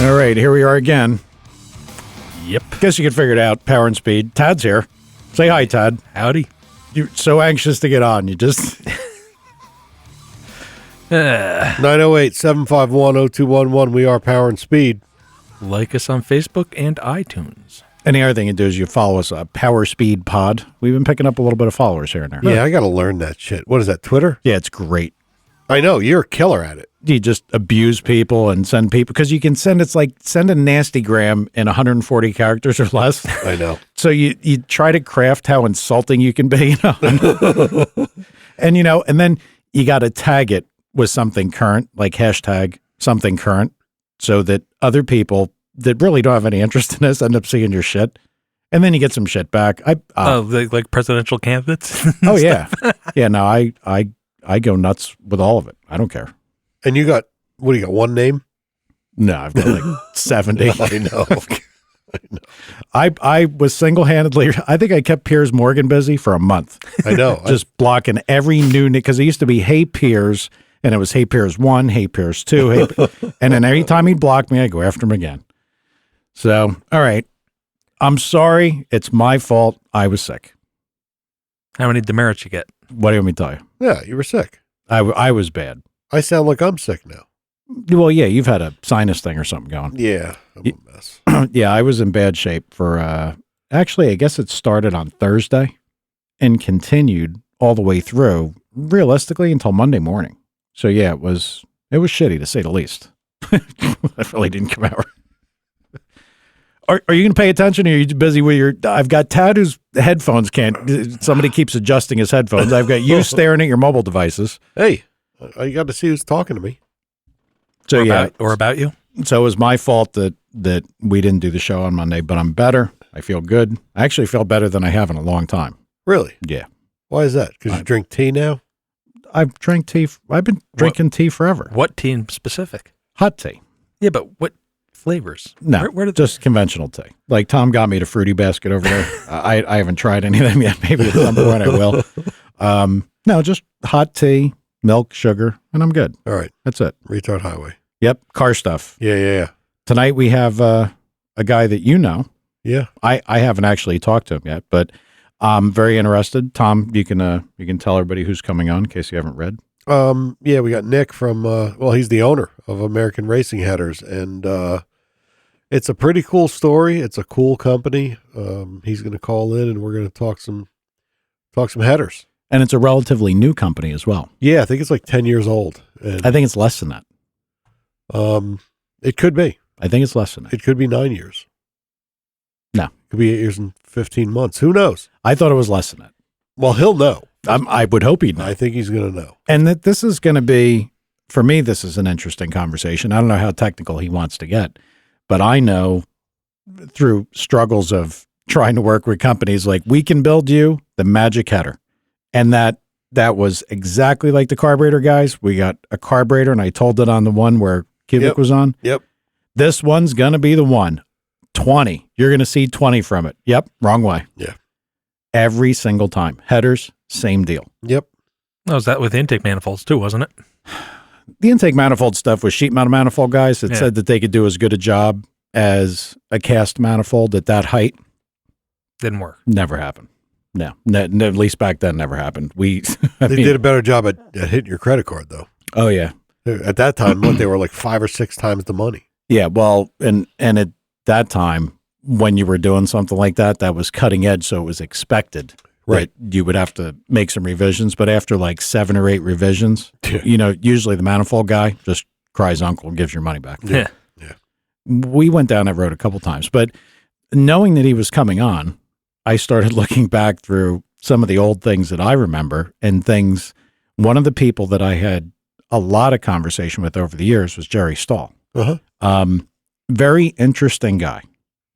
All right, here we are again. Yep. Guess you could figure it out. Power and Speed. Tad's here. Say hi, Tad. Howdy. You're so anxious to get on. You just... 908-751-0211. We are Power and Speed. Like us on Facebook and iTunes. And the other thing you do is you follow us, Power Speed Pod. We've been picking up a little bit of followers here and there. Yeah, I got to learn that shit. What is that, Twitter? Yeah, it's great. I know. You're a killer at it. You just abuse people and send people, because you can send, it's like send a nasty gram in 140 characters or less. I know. So you try to craft how insulting you can be, you know? And, you know, and then you got to tag it with something current, like hashtag something current, so that other people that really don't have any interest in this end up seeing your shit. And then you get some shit back. Like presidential candidates? Oh, yeah. Yeah, no, I go nuts with all of it. I don't care. And you got, what do you got, one name? No, I've got like 70. I know. I was single-handedly, I think I kept Piers Morgan busy for a month. I know. Just blocking every new, because it used to be Hey Piers, and it was Hey Piers 1, Hey Piers 2, and then every time he'd block me, I'd go after him again. So, all right. I'm sorry. It's my fault. I was sick. How many demerits you get? What do you want me to tell you? Yeah, you were sick. I was bad. I sound like I'm sick now. Well, yeah, you've had a sinus thing or something going. Yeah, I'm a mess. Yeah, I was in bad shape for, actually, I guess it started on Thursday and continued all the way through, realistically, until Monday morning. So, yeah, it was shitty, to say the least. That really didn't come out. Are you going to pay attention, or are you busy with your... I've got Tad whose headphones can't... Somebody keeps adjusting his headphones. I've got you staring at your mobile devices. Hey, I got to see who's talking to me. So Or about you? So it was my fault that we didn't do the show on Monday, but I'm better. I feel good. I actually feel better than I have in a long time. Really? Yeah. Why is that? Because you drink tea now? I've drank tea. I've been drinking tea forever. What tea in specific? Hot tea. Yeah, but what flavors? No, where did just conventional tea. Like Tom got me the fruity basket over there. I haven't tried any of them yet. Maybe at some point I will. No, just hot tea, milk, sugar, and I'm good. All right. That's it. Retard Highway. Yep. Car stuff. Yeah. Tonight we have a guy that you know. Yeah. I haven't actually talked to him yet, but I'm very interested. Tom, you can tell everybody who's coming on in case you haven't read. Yeah, we got Nick from, he's the owner of American Racing Headers, and it's a pretty cool story. It's a cool company. He's going to call in, and we're going to talk some headers. And it's a relatively new company as well. Yeah, I think it's like 10 years old. And, I think it's less than that. it could be. I think it's less than that. It could be 9 years. No. It could be 8 years and 15 months. Who knows? I thought it was less than that. Well, he'll know. I would hope he'd know. I think he's going to know. And that this is going to be, for me, this is an interesting conversation. I don't know how technical he wants to get, but I know through struggles of trying to work with companies, like, we can build you the magic header. And that was exactly like the carburetor guys. We got a carburetor, and I told it on the one where Cubic was on. Yep. This one's going to be the one. 20. You're going to see 20 from it. Yep. Wrong way. Yeah. Every single time. Headers, same deal. Yep. Oh, was that with intake manifolds too, wasn't it? The intake manifold stuff was sheet metal manifold guys that said that they could do as good a job as a cast manifold at that height. Didn't work. Never happened. No, at least back then, never happened. They did a better job at hitting your credit card, though. Oh, yeah. At that time, they were like 5 or 6 times the money. Yeah, well, and at that time, when you were doing something like that, that was cutting edge, so it was expected. Right. You would have to make some revisions, but after like 7 or 8 revisions, usually the manifold guy just cries uncle and gives your money back. Yeah. We went down that road a couple times, but knowing that he was coming on, I started looking back through some of the old things that I remember and things. One of the people that I had a lot of conversation with over the years was Jerry Stahl. Uh-huh. Very interesting guy.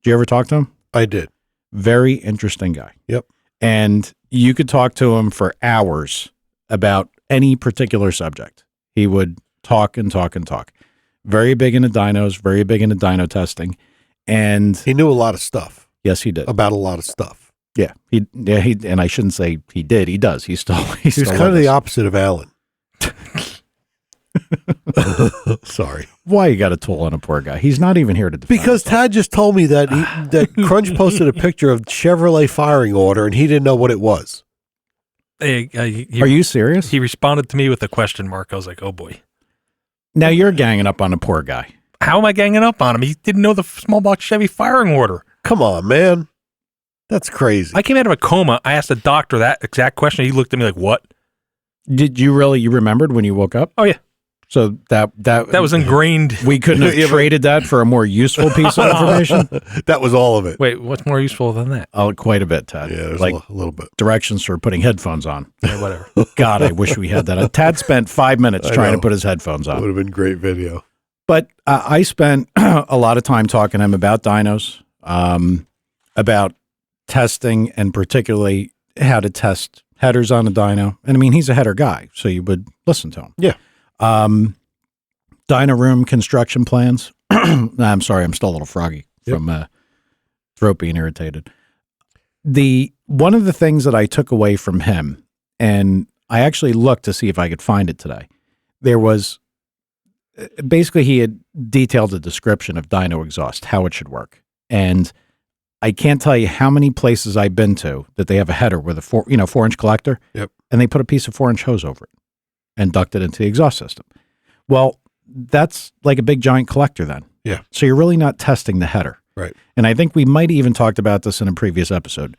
Did you ever talk to him? I did. Very interesting guy. Yep. And you could talk to him for hours about any particular subject. He would talk and talk and talk. Very big into dynos, very big into dyno testing. And he knew a lot of stuff. Yes, he did. About a lot of stuff. Yeah. He and I shouldn't say he did. He does. He's kind of the opposite of Alan. Sorry. Why you got a tool on a poor guy? He's not even here to defend. Because Tad just told me that that Crunch posted a picture of Chevrolet firing order and he didn't know what it was. Hey, Are you serious? He responded to me with a question mark. I was like, oh boy. Now you're ganging up on a poor guy. How am I ganging up on him? He didn't know the small block Chevy firing order. Come on, man. That's crazy. I came out of a coma. I asked the doctor that exact question. He looked at me like, what? Did you really? You remembered when you woke up? Oh, yeah. So that was ingrained. We couldn't have traded that for a more useful piece of information. That was all of it. Wait, what's more useful than that? Oh, quite a bit, Tad. Yeah, there's like a little bit. Directions for putting headphones on. Yeah, whatever. God, I wish we had that. Tad spent 5 minutes trying to put his headphones That on. would have been great video. But I spent a lot of time talking to him about dynos, about testing, and particularly how to test headers on a dyno. And I mean, he's a header guy, so you would listen to him. Yeah. Dyno room construction plans. I'm sorry, I'm still a little froggy from throat being irritated. One of the things that I took away from him, and I actually looked to see if I could find it today, there was basically he had detailed a description of dyno exhaust, how it should work. And I can't tell you how many places I've been to that they have a header with a 4-inch collector. Yep. And they put a piece of 4-inch hose over it and duct it into the exhaust system. Well, that's like a big giant collector then. Yeah. So you're really not testing the header. Right. And I think we might even talked about this in a previous episode.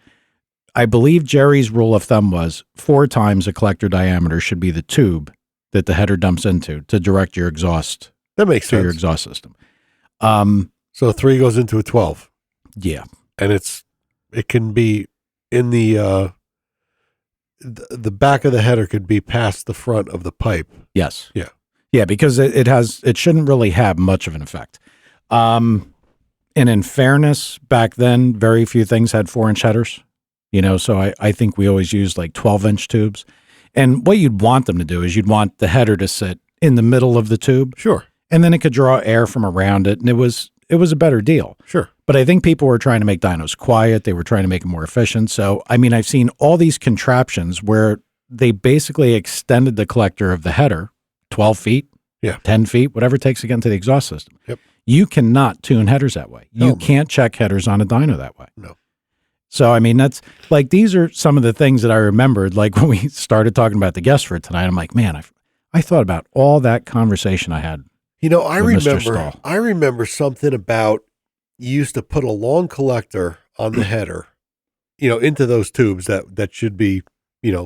I believe Jerry's rule of thumb was 4 times a collector diameter should be the tube that the header dumps into to direct your exhaust That makes to sense. your exhaust system. So 3 goes into a 12. Yeah. And it can be in the back of the header could be past the front of the pipe. Yes. Yeah. Yeah, because it shouldn't really have much of an effect. And in fairness, back then, very few things had 4-inch headers, so I think we always used like 12-inch tubes. And what you'd want them to do is you'd want the header to sit in the middle of the tube. Sure. And then it could draw air from around it. And it was a better deal. Sure. But I think people were trying to make dynos quiet. They were trying to make them more efficient. So, I mean, I've seen all these contraptions where they basically extended the collector of the header 12 feet, 10 feet, whatever it takes to get into the exhaust system. Yep. You cannot tune headers that way. You No. can't check headers on a dyno that way. No. So, I mean, that's like, these are some of the things that I remembered, like when we started talking about the guest for tonight. I'm like, man, I thought about all that conversation I had. I with Mr. Stahl. remember something about you used to put a long collector on the header, into those tubes that should be,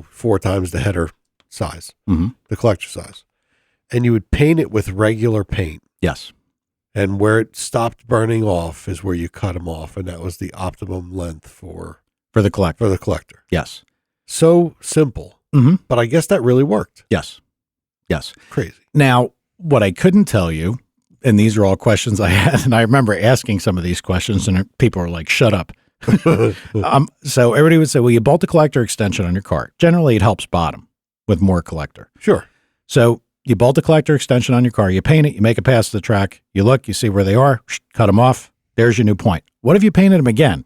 4 times the header size, the collector size. And you would paint it with regular paint. Yes. And where it stopped burning off is where you cut them off. And that was the optimum length for For the collector. the collector. Yes. So simple. Mm-hmm. But I guess that really worked. Yes. Yes. Crazy. Now, what I couldn't tell you, and these are all questions I had, and I remember asking some of these questions, and people were like, shut up. So everybody would say, well, you bolt the collector extension on your car. Generally, it helps bottom with more collector. Sure. So you bolt the collector extension on your car, you paint it, you make it past the track, you look, you see where they are, cut them off. There's your new point. What if you painted them again?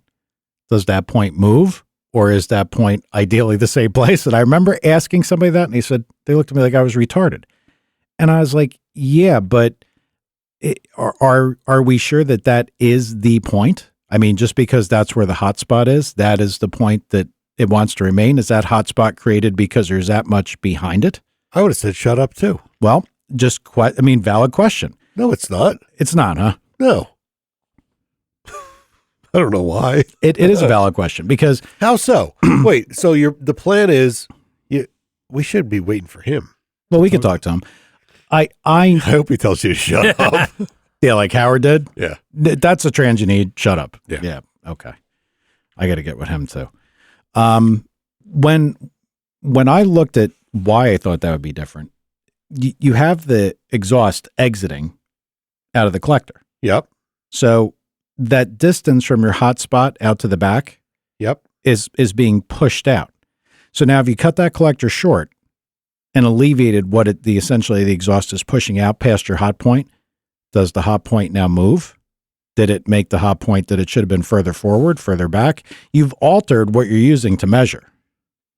Does that point move? Or is that point ideally the same place? And I remember asking somebody that, and they looked at me like I was retarded. And I was like, yeah, but are we sure that is the point? I mean, just because that's where the hot spot is, that is the point that it wants to remain? Is that hot spot created because there's that much behind it? I would have said shut up too. Well, valid question. No, it's not. It's not, huh? No. I don't know why. It is a valid question because How so? Wait, so the plan is we should be waiting for him. well, we could talk to him. I hope he tells you to shut up. Yeah, like Howard did. Yeah. That's a trans you need. Shut up. Yeah. Yeah. Okay. I got to get with him too. When I looked at why I thought that would be different, you have the exhaust exiting out of the collector. Yep. So that distance from your hot spot out to the back Yep. is being pushed out. So now if you cut that collector short and alleviated what essentially the exhaust is pushing out past your hot point, does the hot point now move? Did it make the hot point that it should have been further forward, further back? You've altered what you're using to measure.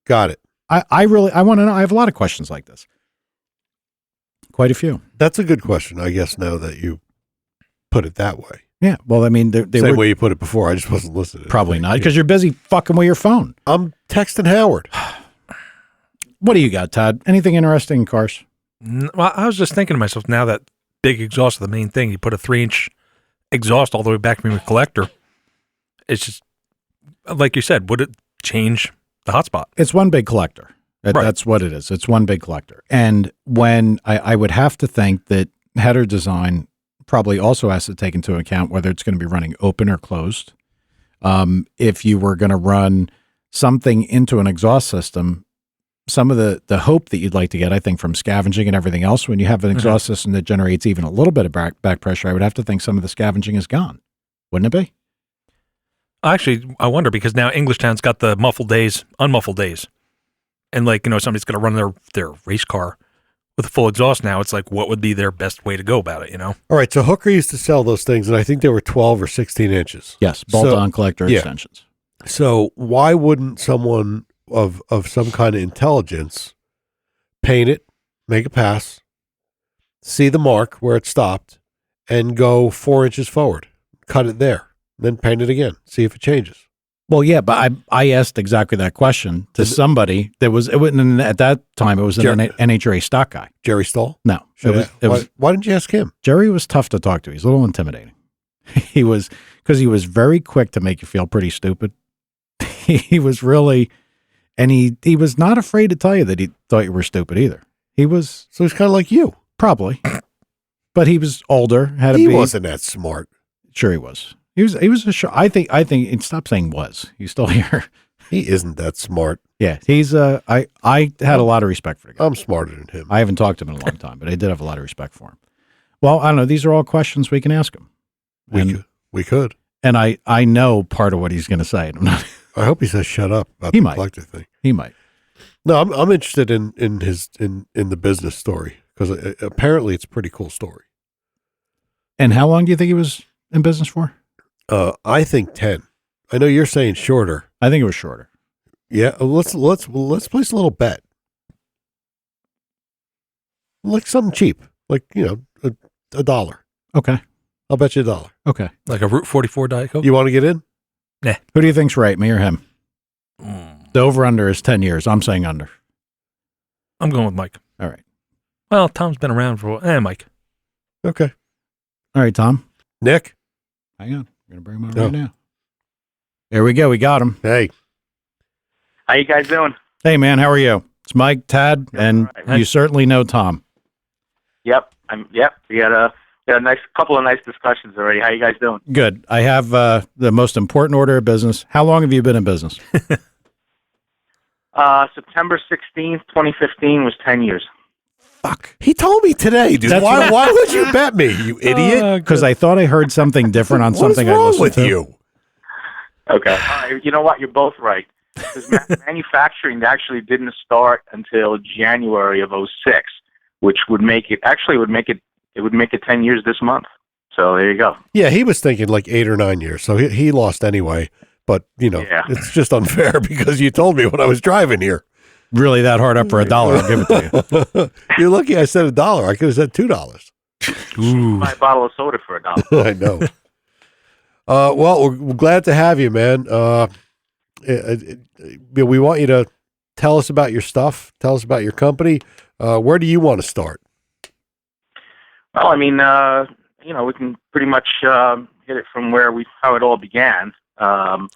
Got it. I want to know. I have a lot of questions like this. quite a few. That's a good question, I guess, now that you put it that way. Yeah. Well, I mean, they Same were way you put it before. I just wasn't listening. probably not because you're busy fucking with your phone. I'm texting Howard. What do you got, Todd? Anything interesting in cars? Well, I was just thinking to myself, now that big exhaust is the main thing, you put a 3-inch exhaust all the way back from your collector. It's just, like you said, would it change the hotspot? It's one big collector. Right. That's what it is. It's one big collector. And when I would have to think that header design probably also has to take into account whether it's going to be running open or closed. If you were going to run something into an exhaust system, some of the hope that you'd like to get, I think, from scavenging and everything else, when you have an exhaust system that generates even a little bit of back pressure, I would have to think some of the scavenging is gone. Wouldn't it be? Actually, I wonder because now Englishtown's got the muffled days, unmuffled days. And like, somebody's going to run their race car with a full exhaust now. It's like, what would be their best way to go about it, All right, so Hooker used to sell those things, and I think they were 12 or 16 inches. Yes, bolt-on collector extensions. So why wouldn't someone of some kind of intelligence paint it, make a pass, see the mark where it stopped, and go 4 inches forward, cut it there, then paint it again, see if it changes? Well, yeah, but I asked exactly that question to somebody that was, it wasn't at that time, it was an NHRA stock guy. Jerry Stahl? No. Why didn't you ask him? Jerry was tough to talk to. He's a little intimidating. Because he was very quick to make you feel pretty stupid. He was really, and he was not afraid to tell you that he thought you were stupid either. So he's kind of like you. Probably. But he was older, He wasn't that smart. Sure he was. He was I think, and stop saying was. He's still here. He isn't that smart. Yeah. He's, I had a lot of respect for the guy. I'm smarter than him. I haven't talked to him in a long time, but I did have a lot of respect for him. Well, I don't know. These are all questions we can ask him. We could. And I know part of what he's going to say. I'm not. I hope he says shut up about He the might. collector thing. He might. No, I'm interested in the business story because apparently it's a pretty cool story. And how long do you think he was in business for? I think 10. I know you're saying shorter. I think it was shorter. Yeah, let's place a little bet. Like something cheap, like a dollar. Okay. I'll bet you $1. Okay. Like a Route 44 Diet Coke? You want to get in? Who do you think's right, me or him? The over-under is 10 years. I'm saying under. I'm going with Mike. All right. Well, Tom's been around for a while. Mike. Okay. All right, Tom. Nick? Hang on. We're going to bring him on right now. There we go. We got him. Hey. How you guys doing? Hey, man. How are you? It's Mike, Tad, and right. you certainly know Tom. Yep. We had a nice couple of nice discussions already. How you guys doing? Good. I have the most important order of business. How long have you been in business? September 16th, 2015 was 10 years. Fuck. He told me today, dude. That's Why would you bet me, you idiot? Because I thought I heard something different on something I What's wrong listened with to. you? Okay. All right. You know what? You're both right. Because manufacturing actually didn't start until January of 06, which would make it 10 years this month. So there you go. Yeah, he was thinking like 8 or 9 years, so he lost anyway. But, It's just unfair because you told me when I was driving here. Really that hard up for $1, I'll give it to you. You're lucky I said $1. I could have said $2. Buy a bottle of soda for $1. I know. Well, we're glad to have you, man. We want you to tell us about your stuff. Tell us about your company. Where do you want to start? Well, I mean, we can pretty much hit it from how it all began.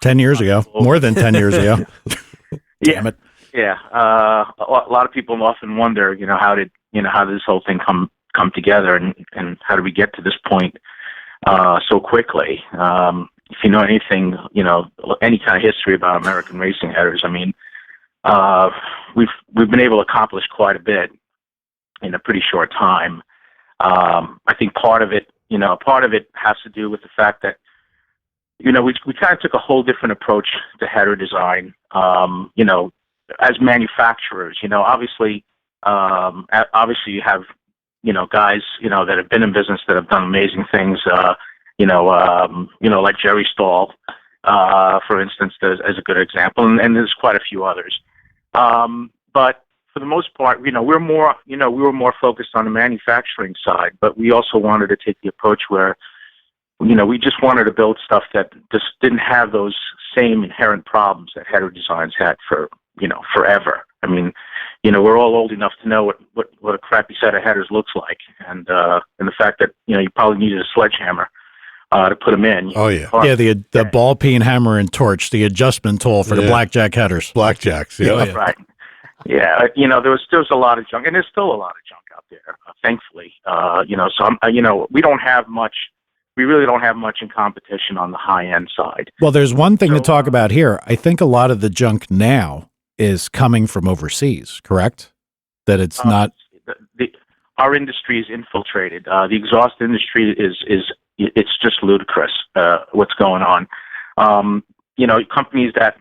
10 years ago. More than 10 years ago. Damn it. Yeah. A lot of people often wonder, how did this whole thing come together and how did we get to this point so quickly? If you know anything, any kind of history about American racing headers, I mean, we've been able to accomplish quite a bit in a pretty short time. I think part of it has to do with the fact that, we kind of took a whole different approach to header design. As manufacturers, obviously you have, guys, that have been in business that have done amazing things, like Jerry Stahl, for instance, as a good example, and there's quite a few others. But for the most part, we were more focused on the manufacturing side, but we also wanted to take the approach where, we just wanted to build stuff that just didn't have those same inherent problems that header designs had for, forever. I mean, we're all old enough to know what a crappy set of headers looks like, and the fact that you probably needed a sledgehammer to put them in. Oh yeah, yeah. The ball peen hammer and torch, the adjustment tool for the blackjack headers. Blackjacks. Yeah. Oh, yeah. Right. Yeah, there was a lot of junk, and there's still a lot of junk out there, thankfully. So we don't have much. We really don't have much in competition on the high end side. Well, there's one thing to talk about here. I think a lot of the junk now is coming from overseas, correct? That it's not. Our industry is infiltrated. The exhaust industry it's just ludicrous what's going on. Companies that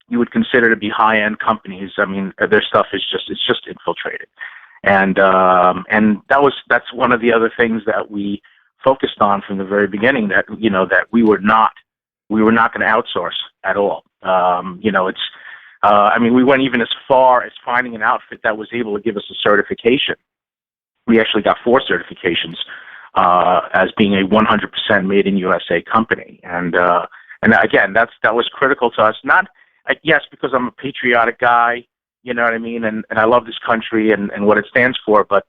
you would consider to be high end companies. I mean, their stuff is just infiltrated, and that's one of the other things that we focused on from the very beginning, that we were not going to outsource at all. We went even as far as finding an outfit that was able to give us a certification. We actually got 4 certifications as being a 100% made in USA company, and again, that was critical to us. Not yes, because I'm a patriotic guy, you know what I mean, and I love this country and what it stands for, but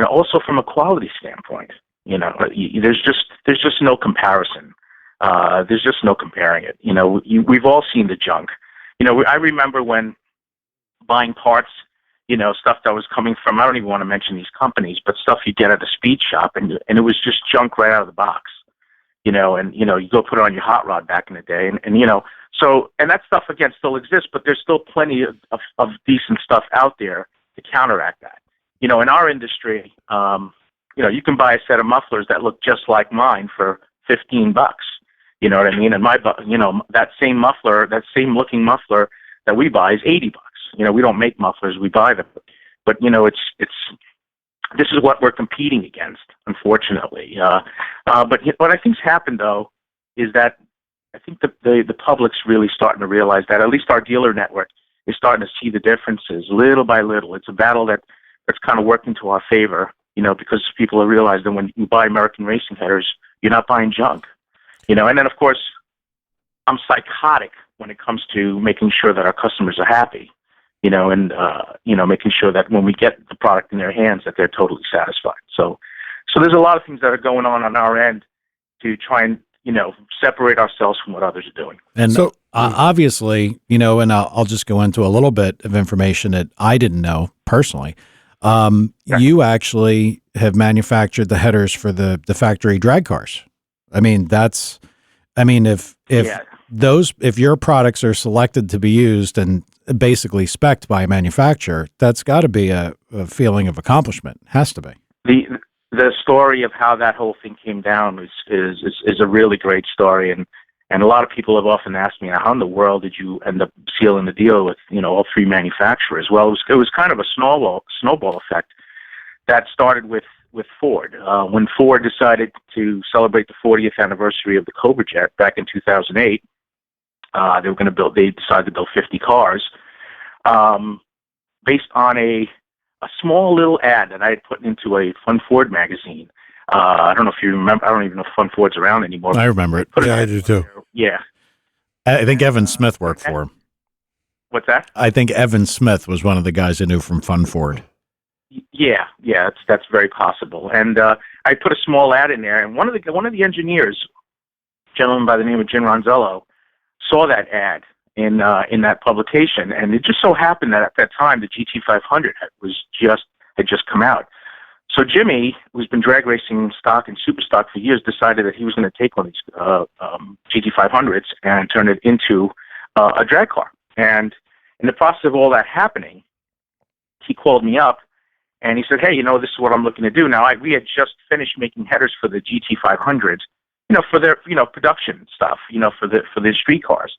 also from a quality standpoint. There's just no comparison. There's just no comparing it. We've all seen the junk. I remember when buying parts, stuff that was coming from, I don't even want to mention these companies, but stuff you get at a speed shop, and it was just junk right out of the box. You go put it on your hot rod back in the day, and that stuff again still exists, but there's still plenty of decent stuff out there to counteract that. In our industry, you can buy a set of mufflers that look just like mine for $15. You know what I mean? And that same muffler, that same looking muffler that we buy is $80. We don't make mufflers, we buy them. But this is what we're competing against, unfortunately. But what I think's happened though is that I think the public's really starting to realize that, at least our dealer network is starting to see the differences little by little. It's a battle that's kind of working to our favor. Because people have realized that when you buy American racing headers, you're not buying junk. And then of course, I'm psychotic when it comes to making sure that our customers are happy, and making sure that when we get the product in their hands, that they're totally satisfied. So there's a lot of things that are going on our end to try and, separate ourselves from what others are doing. And so obviously, and I'll just go into a little bit of information that I didn't know personally. You actually have manufactured the headers for the factory drag cars. I mean, if your products are selected to be used and basically spec'd by a manufacturer, that's got to be a feeling of accomplishment. Has to be. The story of how that whole thing came down is a really great story, and a lot of people have often asked me, how in the world did you end up sealing the deal with all 3 manufacturers? Well, it was kind of a snowball effect that started with Ford. When Ford decided to celebrate the 40th anniversary of the Cobra Jet back in 2008, they decided to build 50 cars based on a small little ad that I had put into a Fun Ford magazine. I don't know if you remember. I don't even know if Fun Ford's around anymore. I remember it. Yeah, I do too. Yeah. I think Evan Smith worked for him. What's that? I think Evan Smith was one of the guys I knew from Fun Ford. Yeah, that's very possible. And I put a small ad in there, and one of the engineers, a gentleman by the name of Jim Ronzello, saw that ad in that publication, and it just so happened that at that time the GT500 had just come out. So Jimmy, who's been drag racing stock and super stock for years, decided that he was going to take one of these GT500s and turn it into a drag car. And in the process of all that happening, he called me up and he said, "Hey, this is what I'm looking to do." Now, we had just finished making headers for the GT500s, for their, production stuff, for the street cars.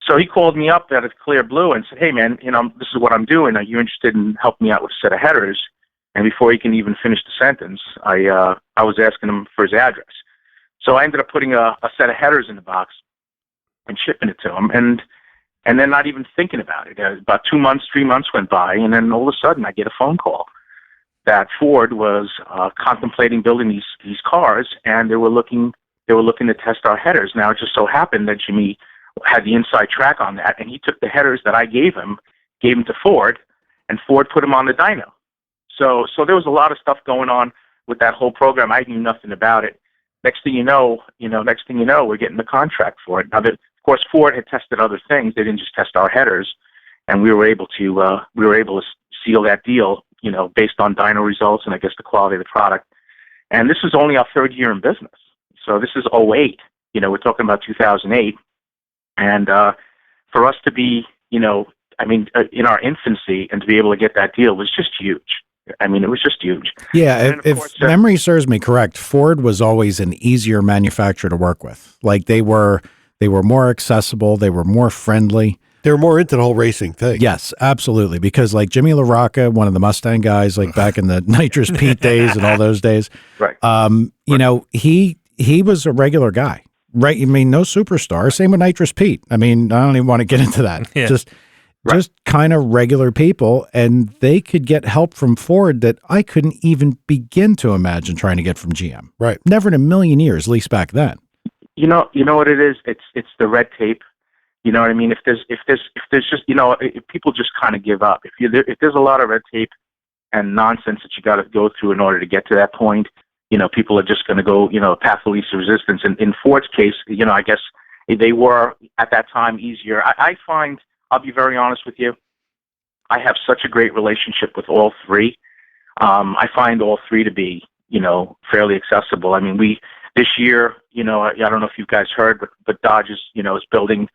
So he called me up out of clear blue and said, "Hey, man, this is what I'm doing. Are you interested in helping me out with a set of headers?" And before he can even finish the sentence, I was asking him for his address. So I ended up putting a set of headers in the box and shipping it to him. And and then not even thinking about it. About 2 months, 3 months went by, and then all of a sudden I get a phone call that Ford was contemplating building these cars, and they were looking to test our headers. Now it just so happened that Jimmy had the inside track on that, and he took the headers that I gave him to Ford, and Ford put them on the dyno. So there was a lot of stuff going on with that whole program. I knew nothing about it. Next thing you know, we're getting the contract for it. Now, of course, Ford had tested other things. They didn't just test our headers, and we were able to seal that deal, based on dyno results and I guess the quality of the product. And this is only our third year in business. So this is '08. We're talking about 2008, and for us to be, in our infancy and to be able to get that deal was just huge. It was just huge. Yeah, if memory serves me correct, Ford was always an easier manufacturer to work with. Like they were more accessible, they were more friendly. They were more into the whole racing thing. Yes, absolutely. Because like Jimmy LaRocca, one of the Mustang guys, like back in the Nitrous Pete days and all those days, right? He was a regular guy, right? No superstar. Same with Nitrous Pete. I don't even want to get into that. Yeah. Just kind of regular people, and they could get help from Ford that I couldn't even begin to imagine trying to get from GM. Right. Never in a million years, at least back then. You know what it is? It's the red tape. You know what I mean? If there's just if people just kind of give up. If there's a lot of red tape and nonsense that you got to go through in order to get to that point, people are just going to go path of least resistance. And in Ford's case, I guess they were at that time easier. I find. I'll be very honest with you. I have such a great relationship with all three. I find all three to be, fairly accessible. This year, I don't know if you guys heard, but Dodge is building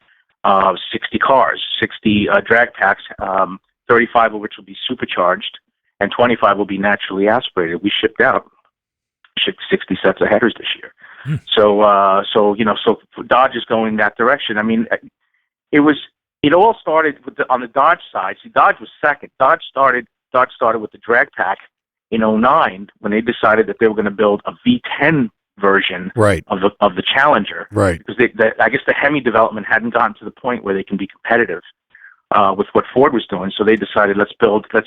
60 cars, 60 drag packs, 35 of which will be supercharged, and 25 will be naturally aspirated. We shipped 60 sets of headers this year. So Dodge is going that direction. It all started on the Dodge side. See, Dodge was second. Dodge started with the drag pack in '09 when they decided that they were going to build a V10 version of the Challenger. Right. Because I guess the Hemi development hadn't gotten to the point where they can be competitive with what Ford was doing. So they decided let's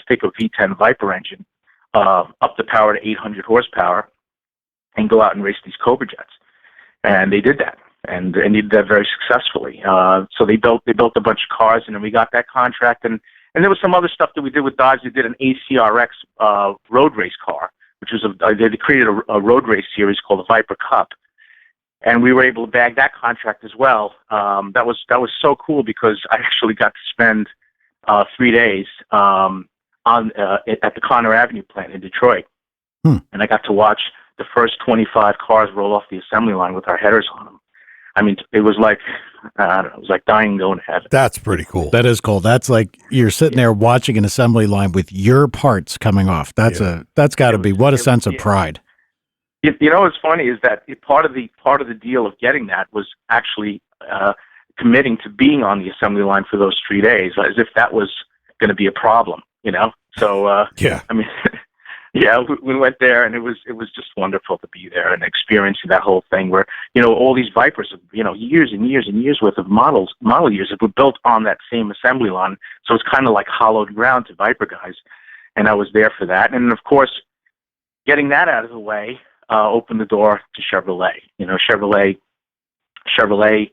take a V10 Viper engine up the power to 800 horsepower and go out and race these Cobra jets. And they did that. And they did that very successfully. So they built a bunch of cars, and then we got that contract. And there was some other stuff that we did with Dodge. They did an ACRX road race car, which was they created a road race series called the Viper Cup, and we were able to bag that contract as well. That was so cool because I actually got to spend 3 days at the Conner Avenue plant in Detroit, and I got to watch the first 25 cars roll off the assembly line with our headers on them. It was like, I don't know, it was like dying going to heaven. That's pretty cool. That is cool. That's like you're sitting there watching an assembly line with your parts coming off. That's got to be what a sense of pride. What's funny is that part of the deal of getting that was actually committing to being on the assembly line for those 3 days, as if that was going to be a problem. So yeah. Yeah, we went there, and it was just wonderful to be there and experiencing that whole thing where, all these Vipers, years and years and years worth of model years that were built on that same assembly line. So it's kind of like hollowed ground to Viper guys. And I was there for that. And of course, getting that out of the way opened the door to Chevrolet. Chevrolet,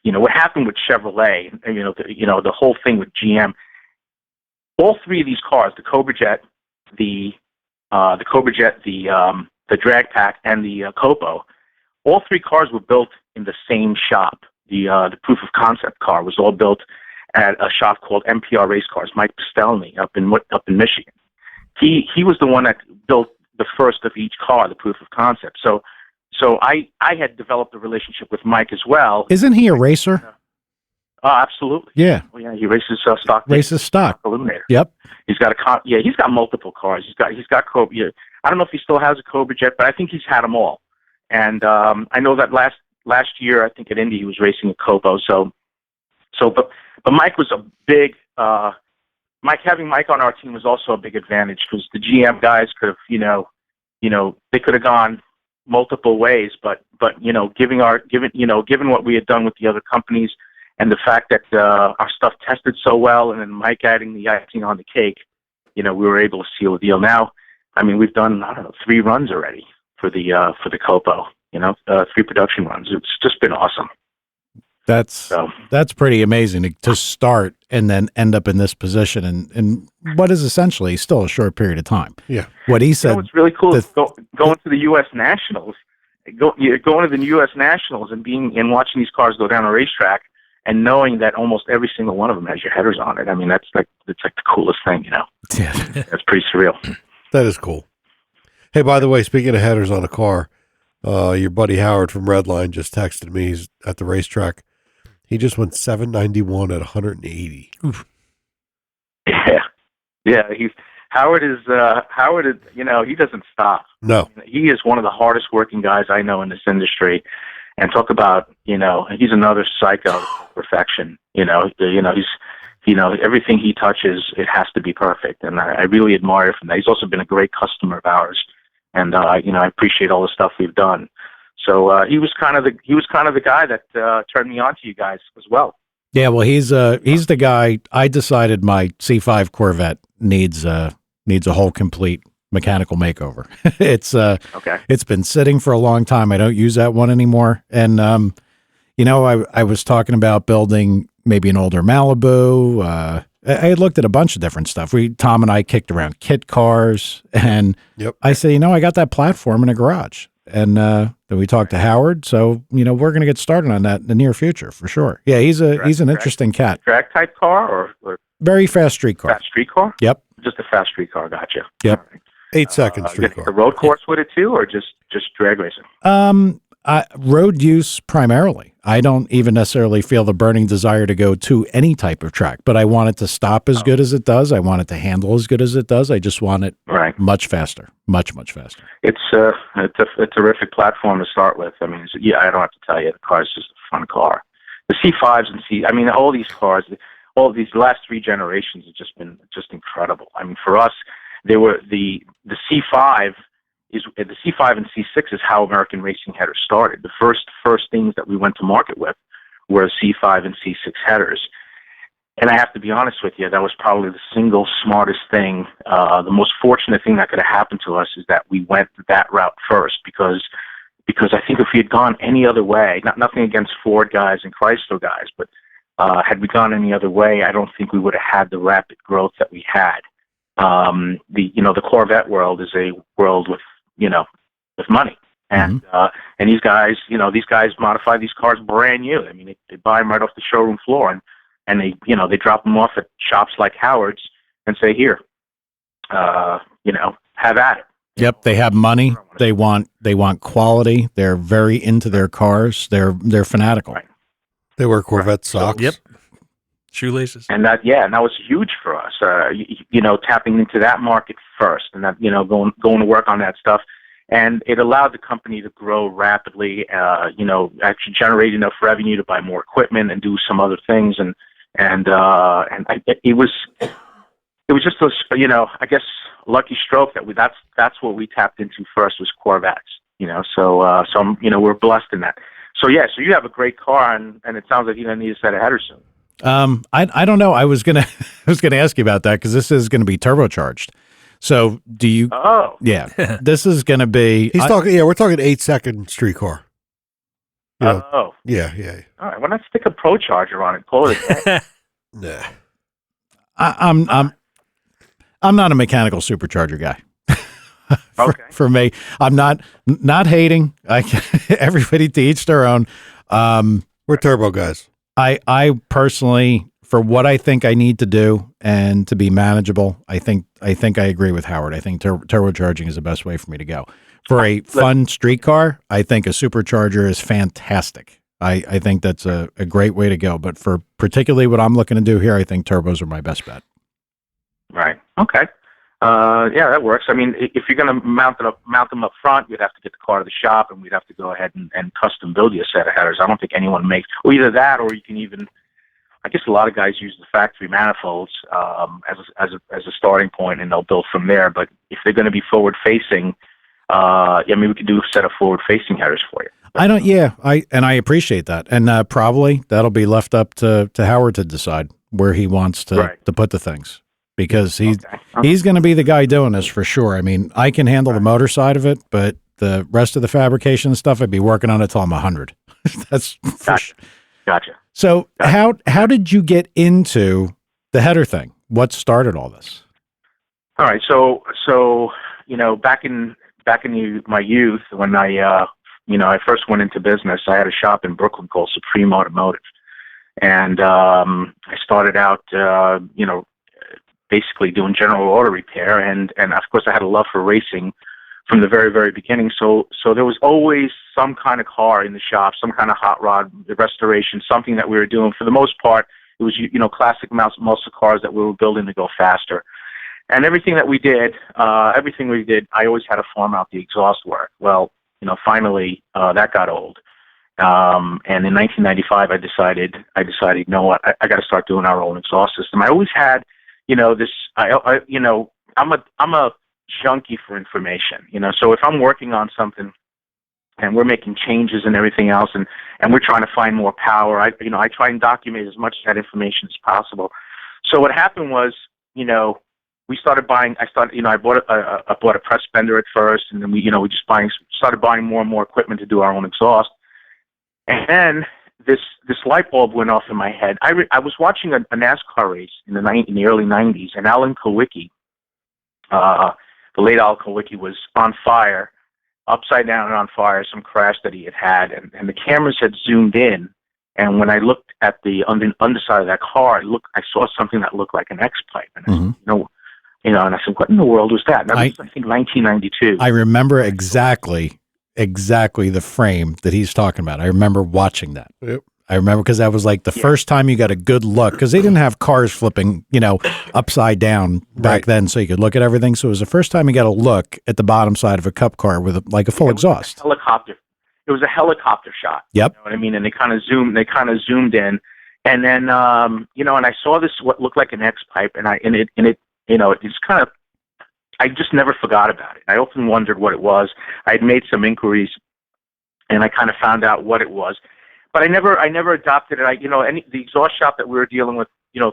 what happened with Chevrolet, the whole thing with GM, all three of these cars, the Cobra Jet, the drag pack, and the Copo, all three cars were built in the same shop. The proof of concept car was all built at a shop called MPR Race Cars. Mike Postelny up in Michigan. He was the one that built the first of each car, the proof of concept. So I had developed a relationship with Mike as well. Isn't he a racer? Absolutely. Yeah. Well, yeah, he races stock. Races stock. Eliminator. Yep. He's got he's got multiple cars. He's got Cobra. I don't know if he still has a Cobra Jet, but I think he's had them all. And I know that last year, I think at Indy, he was racing a Copo. But Mike was a big. Having Mike on our team was also a big advantage because the GM guys could have, they could have gone multiple ways, but given what we had done with the other companies and the fact that our stuff tested so well, and then Mike adding the icing on the cake, we were able to seal the deal. Now, I mean, we've done, I don't know, 3 runs already for the Copo. 3 production runs. It's just been awesome. That's pretty amazing to start and then end up in this position in what is essentially still a short period of time. Yeah. What he said. What's really cool is going to the U.S. Nationals, going to the U.S. Nationals and watching these cars go down a racetrack and knowing that almost every single one of them has your headers on it. I mean, it's like the coolest thing, Yeah. That's pretty surreal. That is cool. Hey, by the way, speaking of headers on a car, your buddy Howard from Redline just texted me. He's at the racetrack. He just went 791 at 180. Oof. Yeah. Howard is, he doesn't stop. No. He is one of the hardest working guys I know in this industry. And talk about, he's another psycho of perfection. He's, everything he touches, it has to be perfect. And I really admire him for that. He's also been a great customer of ours. And, I appreciate all the stuff we've done. So he was kind of the guy that turned me on to you guys as well. Yeah, well, he's the guy. I decided my C5 Corvette needs a whole complete mechanical makeover. It's been sitting for a long time. I don't use that one anymore. And I was talking about building maybe an older Malibu. I had looked at a bunch of different stuff. Tom and I kicked around kit cars, and I said, I got that platform in a garage. And then we talked to Howard, so we're going to get started on that in the near future for sure. Yeah, he's an interesting cat. Drag type car or very fast street car. Fast street car? Yep. Just a fast street car. Gotcha. Yep. Right. 8-second street car. The road course with it too, or just drag racing? Road use primarily. I don't even necessarily feel the burning desire to go to any type of track, but I want it to stop as good as it does. I want it to handle as good as it does. I just want it much faster, much faster. It's a terrific platform to start with. I mean, I don't have to tell you, the car is just a fun car. The C5s and all these cars, all these last 3 generations have just been incredible. I mean, for us, they were the C5 the C5 and C6 is how American racing headers started. The first things that we went to market with were C5 and C6 headers. And I have to be honest with you, that was probably the single smartest thing. The most fortunate thing that could have happened to us is that we went that route first, because I think if we had gone any other way, nothing against Ford guys and Chrysler guys, but had we gone any other way, I don't think we would have had the rapid growth that we had. The Corvette world is a world with money. And and these guys modify these cars brand new. I mean, they buy them right off the showroom floor, and they drop them off at shops like Howard's and say, here, have at it. Yep, they have money. They want quality. They're very into their cars. They're fanatical. Right. They wear Corvette socks. Yep. Shoelaces. And that was huge for us. Tapping into that market first, and that going to work on that stuff, and it allowed the company to grow rapidly. Actually generate enough revenue to buy more equipment and do some other things, it was just I guess lucky stroke that that's what we tapped into first was Corvettes. We're blessed in that. So you have a great car, and it sounds like you're gonna need a set of headers soon. I don't know. I was gonna ask you about that, because this is gonna be turbocharged. So do you? Oh, yeah. This is gonna be. He's talking. Yeah, we're talking 8-second street car. Oh, yeah. All right. Why not stick a Pro Charger on it? Call it a day. Nah. I'm not a mechanical supercharger guy. Okay. For me, I'm not hating. Everybody to each their own. We're turbo guys. I personally, for what I think I need to do and to be manageable, I think I agree with Howard. I think turbocharging is the best way for me to go. For a fun street car, I think a supercharger is fantastic. I think that's a great way to go. But for particularly what I'm looking to do here, I think turbos are my best bet. Right. Okay. Yeah, that works. I mean, if you're going to mount them up front, you'd have to get the car to the shop, and we'd have to go ahead and custom build you a set of headers. I don't think anyone makes, or either that, or you can even, I guess a lot of guys use the factory manifolds as a starting point, and they'll build from there. But if they're going to be forward facing, we could do a set of forward facing headers for you. I don't. Yeah, I appreciate that, and probably that'll be left up to Howard to decide where he wants to put the things, because he's going to be the guy doing this for sure. I mean, I can handle the motor side of it, but the rest of the fabrication stuff, I'd be working on it till I'm 100. That's Gotcha. So how did you get into the header thing? What started all this? All right. So back in my youth, when I first went into business, I had a shop in Brooklyn called Supreme Automotive, and I started out basically doing general auto repair, and of course I had a love for racing from the very, very beginning. So there was always some kind of car in the shop, some kind of hot rod restoration, something that we were doing. For the most part, it was classic muscle cars that we were building to go faster. And everything we did, I always had to farm out the exhaust work. Well, finally that got old. And in 1995, I decided, you know what, I got to start doing our own exhaust system. I always had, this. I'm a junkie for information. So if I'm working on something and we're making changes and everything else, and we're trying to find more power, I try and document as much of that information as possible. So what happened was, we started buying. I bought a press bender at first, and then we just started buying more and more equipment to do our own exhaust. And then this light bulb went off in my head. I was watching a NASCAR race in the early '90s, and Alan Kulwicki, the late Alan Kulwicki, was on fire, upside down and on fire. Some crash that he had, and the cameras had zoomed in. And when I looked at the underside of that car, I saw something that looked like an X pipe, and I said, and I said, what in the world was that? And that was, I think, 1992. I remember exactly the frame that he's talking about. I remember watching that. Yep. I remember because that was like the first time you got a good look, because they didn't have cars flipping, upside down back then, so you could look at everything. So it was the first time you got a look at the bottom side of a cup car with a full exhaust. It was a helicopter shot. Yep. You know what I mean? And they kind of zoomed in, and then and I saw this what looked like an X pipe, and it's kind of, I just never forgot about it. I often wondered what it was. I had made some inquiries, and I kind of found out what it was, but I never adopted it. The exhaust shop that we were dealing with,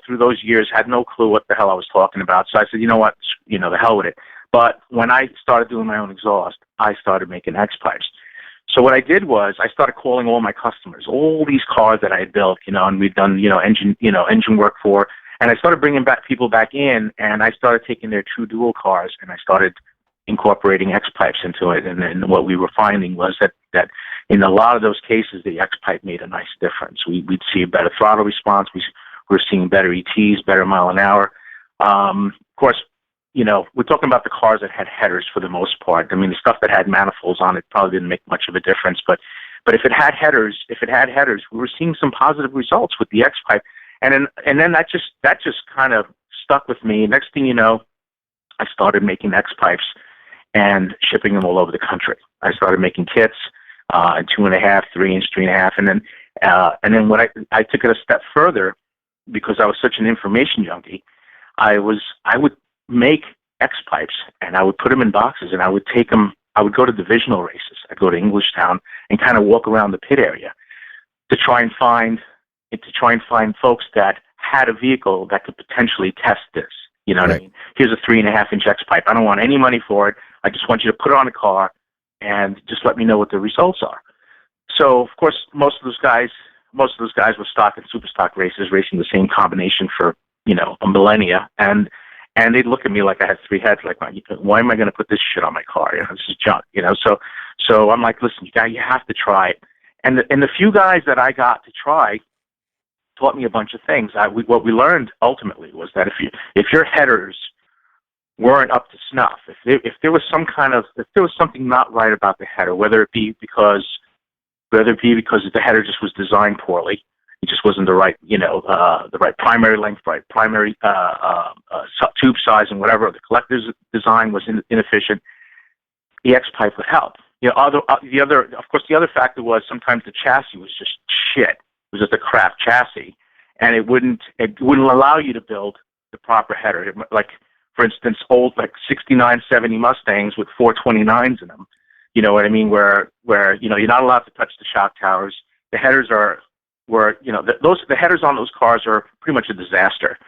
through those years, had no clue what the hell I was talking about. So I said, you know what, the hell with it. But when I started doing my own exhaust, I started making X pipes. So what I did was I started calling all my customers, all these cars that I had built, and we'd done, engine work for. And I started bringing people back in, and I started taking their true dual cars, and I started incorporating X pipes into it. And then what we were finding was that in a lot of those cases, the X pipe made a nice difference. We'd see a better throttle response. We were seeing better ETs, better mile an hour. Of course, we're talking about the cars that had headers for the most part. I mean, the stuff that had manifolds on it probably didn't make much of a difference. But if it had headers, we were seeing some positive results with the X pipe. And then that just kind of stuck with me. Next thing you know, I started making X pipes and shipping them all over the country. I started making kits, 2.5, 3 inch, 3.5, and then when I took it a step further, because I was such an information junkie, I would make X pipes and I would put them in boxes, and I would take them. I would go to divisional races. I'd go to Englishtown and kind of walk around the pit area to try and find folks that had a vehicle that could potentially test this. You know what I mean? Here's a 3.5 inch X pipe. I don't want any money for it. I just want you to put it on a car and just let me know what the results are. So of course, most of those guys were stock and super stock races, racing the same combination for, a millennia. And they'd look at me like I had 3 heads, like, why am I going to put this shit on my car? This is junk, So I'm like, listen, you have to try it. And the few guys that I got to try taught me a bunch of things. What we learned ultimately was that if your headers weren't up to snuff, if there was something not right about the header, whether it be because the header just was designed poorly, it just wasn't the right primary length, right primary tube size, and whatever, the collector's design was inefficient, the X pipe would help. The other factor was sometimes the chassis was just shit. It was just a crap chassis, and it wouldn't allow you to build the proper header. Like, for instance, old 69, 70 Mustangs with 429s in them, You know what I mean? Where you're not allowed to touch the shock towers. The headers the headers on those cars are pretty much a disaster.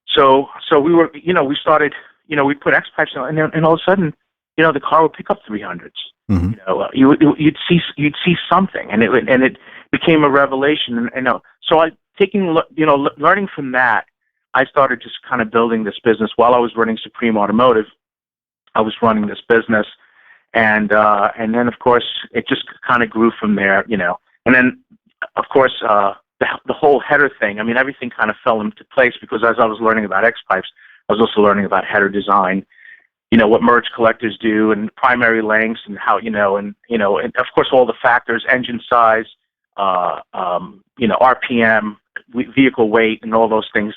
So we started, we put X pipes on, and all of a sudden, the car would pick up 300s. Mm-hmm. You'd see something, and it became a revelation. So learning from that, I started just kind of building this business while I was running Supreme Automotive. I was running this business, and then of course it just kind of grew from there, and then of course the whole header thing. I mean, everything kind of fell into place because as I was learning about X pipes, I was also learning about header design. What merge collectors do and primary lengths and how, and of course all the factors, engine size, RPM, vehicle weight, and all those things.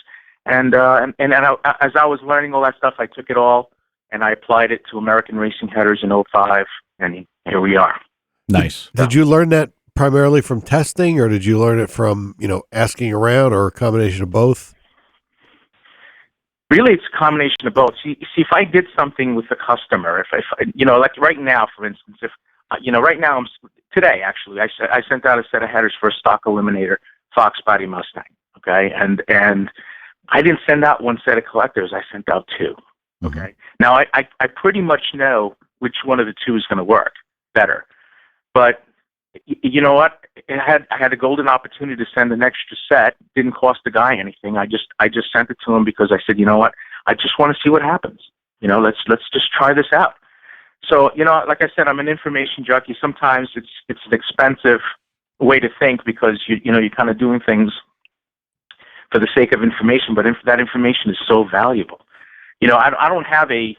And as I was learning all that stuff, I took it all and I applied it to American Racing Headers in '05, and here we are. Nice. Did you learn that primarily from testing, or did you learn it from, asking around, or a combination of both? Really, it's a combination of both. See, if I did something with a customer, if like right now, for instance, right now, today actually, I sent out a set of headers for a stock eliminator Fox body Mustang. Okay, and I didn't send out one set of collectors. I sent out two. Okay. Mm-hmm. Now I pretty much know which one of the two is going to work better, but you know what? I had a golden opportunity to send an extra set. Didn't cost the guy anything. I just sent it to him because I said, you know what? I just want to see what happens. Let's just try this out. So, like I said, I'm an information junkie. Sometimes it's an expensive way to think because you're kind of doing things for the sake of information, but that information is so valuable. I don't have a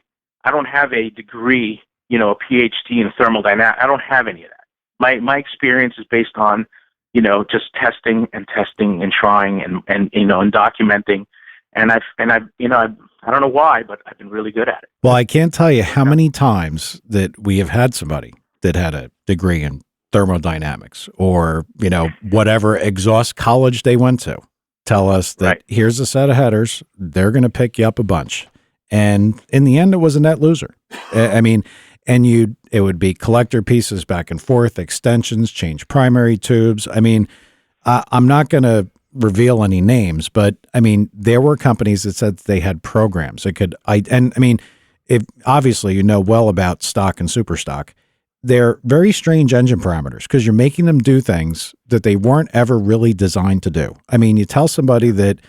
degree, a PhD in thermodynamics. I don't have any of that. My experience is based on, just testing and trying and documenting. And I don't know why, but I've been really good at it. Well, I can't tell you how many times that we have had somebody that had a degree in thermodynamics or, whatever exhaust college they went to tell us that right. Here's a set of headers. They're going to pick you up a bunch. And in the end, it was a net loser. I mean, and it would be collector pieces back and forth, extensions, change primary tubes. I mean, I'm not going to reveal any names, but I mean, there were companies that said they had programs that could, if obviously well about stock and super stock, they're very strange engine parameters because you're making them do things that they weren't ever really designed to do. I mean, you tell somebody that,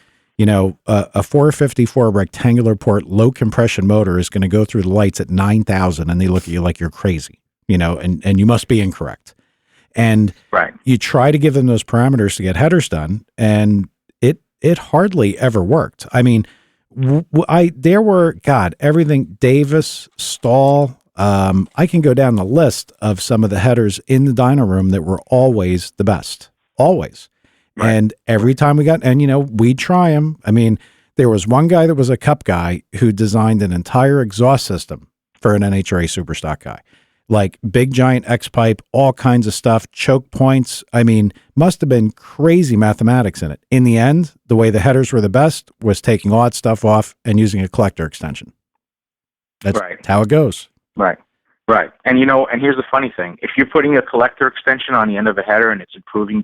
a 454 rectangular port low compression motor is going to go through the lights at 9,000 and they look at you like you're crazy, and you must be incorrect. And right. You try to give them those parameters to get headers done, and it hardly ever worked. I mean, everything, Davis, Stahl, I can go down the list of some of the headers in the dyno room that were always the best, always. Right. And every time we'd try them. I mean, there was one guy that was a cup guy who designed an entire exhaust system for an NHRA Superstock guy, like big giant X pipe, all kinds of stuff, choke points. I mean, must have been crazy mathematics in it. In the end, the way the headers were the best was taking all that stuff off and using a collector extension. That's right. How it goes. Right. Right. And and here's the funny thing. If you're putting a collector extension on the end of a header and it's improving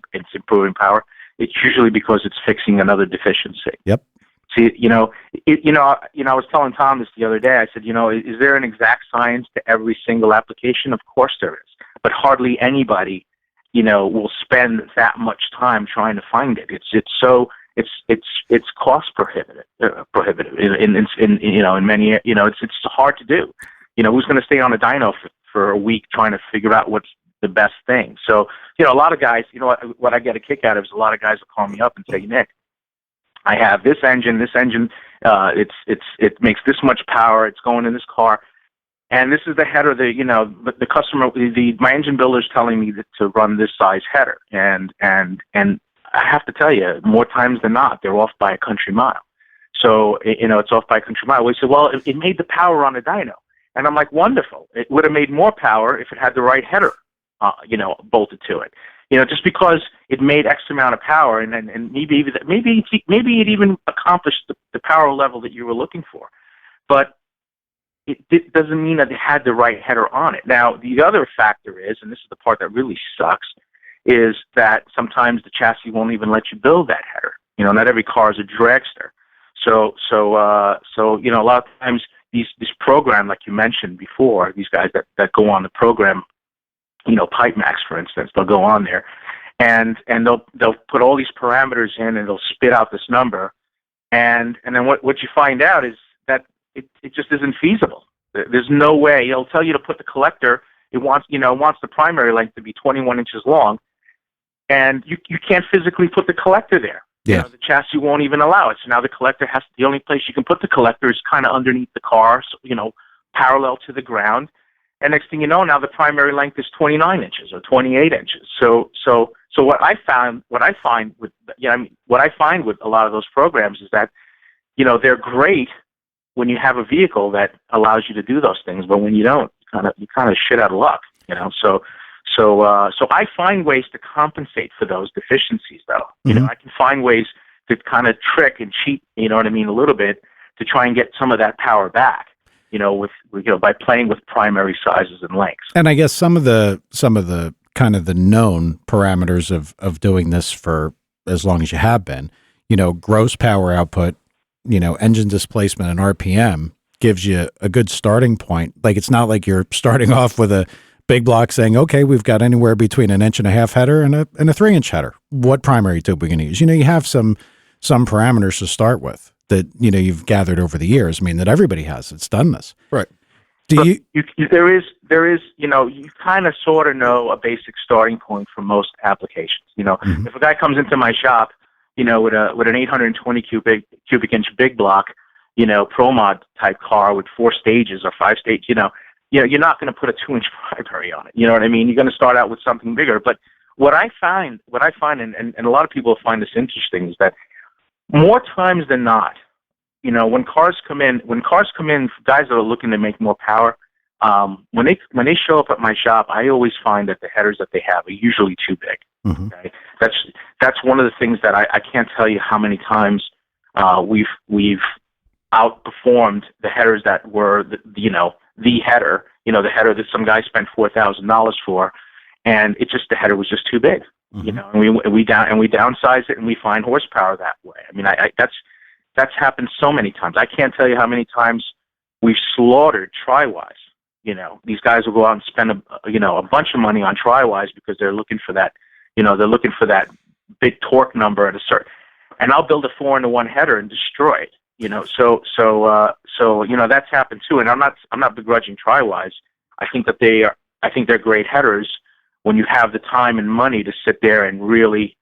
power, it's usually because it's fixing another deficiency. Yep. See, I was telling Tom this the other day. I said, is there an exact science to every single application? Of course there is. But hardly anybody, will spend that much time trying to find it. It's cost prohibitive in many, it's hard to do. Who's going to stay on a dyno for a week trying to figure out what's the best thing? So, a lot of guys, what I get a kick out of is a lot of guys will call me up and say, Nick, I have this engine, it makes this much power, it's going in this car, and this is the header that, the customer, my engine builder is telling me to run this size header. And I have to tell you, more times than not, they're off by a country mile. So, it's off by a country mile. We say, well, it made the power on a dyno. And I'm like, wonderful. It would have made more power if it had the right header, bolted to it. Just because it made X amount of power, and maybe it even accomplished the power level that you were looking for. But it doesn't mean that they had the right header on it. Now, the other factor is, and this is the part that really sucks, is that sometimes the chassis won't even let you build that header. Not every car is a dragster. So a lot of times these program, like you mentioned before, these guys that go on the program, Pipe Max, for instance, they'll go on there, and they'll put all these parameters in, and they'll spit out this number, and then what you find out is that it just isn't feasible. There's no way. It'll tell you to put the collector. It wants the primary length to be 21 inches long, and you can't physically put the collector there. Yeah. The chassis won't even allow it. So now the collector the only place you can put the collector is kind of underneath the car, so, parallel to the ground. And next thing you know, now the primary length is 29 inches or 28 inches. So what I find with a lot of those programs is that, they're great when you have a vehicle that allows you to do those things, but when you don't, you kind of shit out of luck. So I find ways to compensate for those deficiencies, though. Mm-hmm. I can find ways to kind of trick and cheat, a little bit, to try and get some of that power back, by playing with primary sizes and lengths. And I guess some of the kind of the known parameters of doing this for as long as you have been, gross power output, engine displacement and RPM gives you a good starting point. Like, it's not like you're starting off with a big block saying, okay, we've got anywhere between 1.5 inch header and a 3-inch header. What primary tube are we going to use? You have some parameters to start with that, you've gathered over the years. I mean, that everybody has. It's done this. Right. There is, you kind of sort of know a basic starting point for most applications. Mm-hmm. If a guy comes into my shop, with an 820 cubic inch big block, Pro Mod type car with 4 stages or 5 stages, you're not going to put a 2-inch primary on it. You know what I mean? You're going to start out with something bigger. But what I find, and a lot of people find this interesting, is that more times than not, when cars come in, guys that are looking to make more power, when they show up at my shop, I always find that the headers that they have are usually too big. Mm-hmm. Okay? That's one of the things that I can't tell you how many times we've outperformed the headers that were the header, the header that some guy spent $4,000 for, and the header was just too big, Mm-hmm. and we downsize it and we find horsepower that way. I mean, that's happened so many times. I can't tell you how many times we've slaughtered tri-wise. These guys will go out and spend a bunch of money on tri-wise because they're looking for that, they're looking for that big torque number at a certain, and I'll build a 4-into-1 header and destroy it. So that's happened too. And I'm not begrudging tri-wise. I think they're great headers when you have the time and money to sit there and really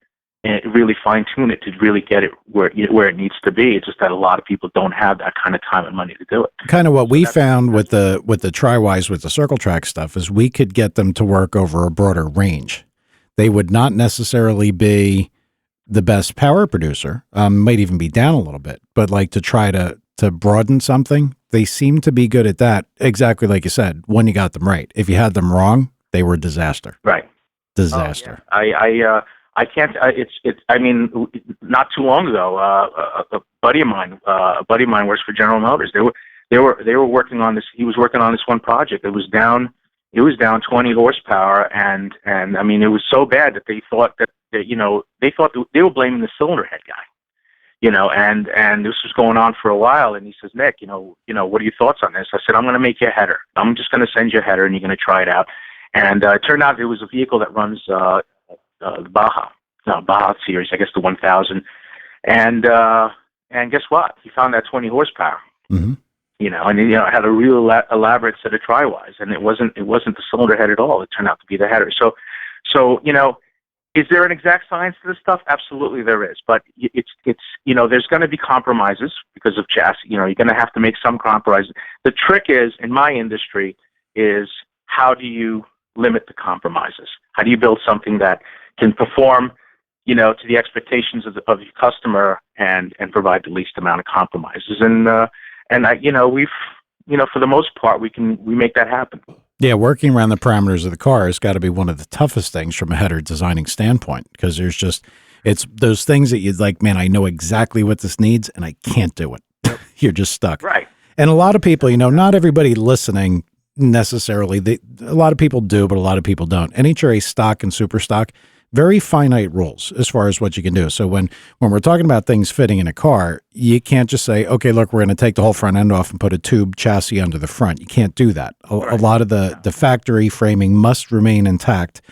fine tune it to really get it where it needs to be. It's just that a lot of people don't have that kind of time and money to do it. Kind of what we found with the tri-wise, with the circle track stuff, is we could get them to work over a broader range. They would not necessarily be the best power producer, might even be down a little bit, but like to try to broaden something, they seem to be good at that. Exactly like you said, when you got them right. If you had them wrong, they were disaster. Right. Disaster. Oh, yeah. I can't. I mean, not too long ago, a buddy of mine works for General Motors. They were working on this. He was working on this one project. It was down 20 horsepower, and I mean, it was so bad that they thought that they were blaming the cylinder head guy, and this was going on for a while. And he says, Nick, what are your thoughts on this? I said, I'm going to make you a header. I'm just going to send you a header, and you're going to try it out. And it turned out it was a vehicle that runs the Baja series, I guess the 1000. And guess what? He found that 20 horsepower. Mm-hmm. And it had a real elaborate set of tri-wise, and it wasn't the cylinder head at all. It turned out to be the header. So is there an exact science to this stuff? Absolutely, there is. But it's there's going to be compromises because of chassis. You're going to have to make some compromises. The trick is, in my industry, is how do you limit the compromises? How do you build something that can perform, to the expectations of your customer and provide the least amount of compromises? We've, for the most part, we make that happen. Yeah, working around the parameters of the car has got to be one of the toughest things from a header designing standpoint, because it's those things that you'd like, man, I know exactly what this needs and I can't do it. You're just stuck. Right. And a lot of people, not everybody listening necessarily, a lot of people do, but a lot of people don't. NHRA stock and super stock, very finite rules as far as what you can do. So when we're talking about things fitting in a car, you can't just say, okay, look, we're going to take the whole front end off and put a tube chassis under the front. You can't do that. A lot of the factory framing must remain intact.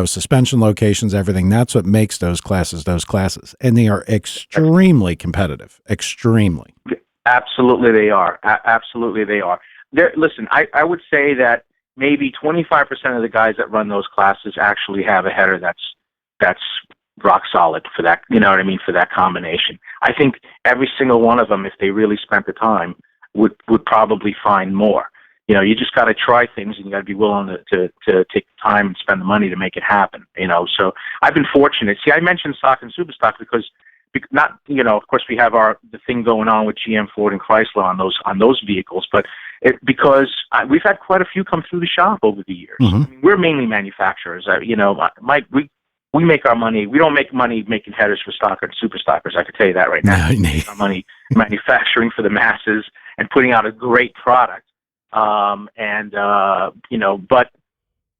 Suspension locations, everything. That's what makes those classes. And they are extremely competitive. Extremely. Absolutely they are. Absolutely they are. Listen, I would say that maybe 25% of the guys that run those classes actually have a header that's rock solid for that, for that combination. I think every single one of them, if they really spent the time, would probably find more. You just got to try things, and you got to be willing to take the time and spend the money to make it happen. So I've been fortunate. See, I mentioned stock and super stock because not, of course we have the thing going on with GM, Ford, and Chrysler on those vehicles, but because we've had quite a few come through the shop over the years. Mm-hmm. I mean, we're mainly manufacturers. Mike, we make our money. We don't make money making headers for stock or super stockers. I can tell you that right now. We make our money manufacturing for the masses and putting out a great product. But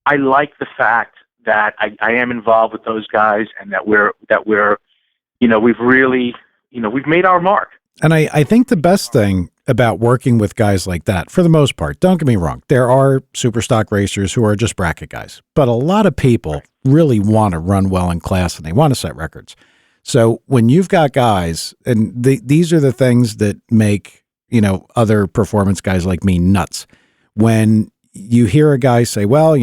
I like the fact that I am involved with those guys, and that we've really, we've made our mark. And I think the best thing about working with guys like that, for the most part, don't get me wrong, there are super stock racers who are just bracket guys, but a lot of people really want to run well in class and they want to set records. So when you've got guys, and these are the things that make, other performance guys like me nuts. When you hear a guy say, well,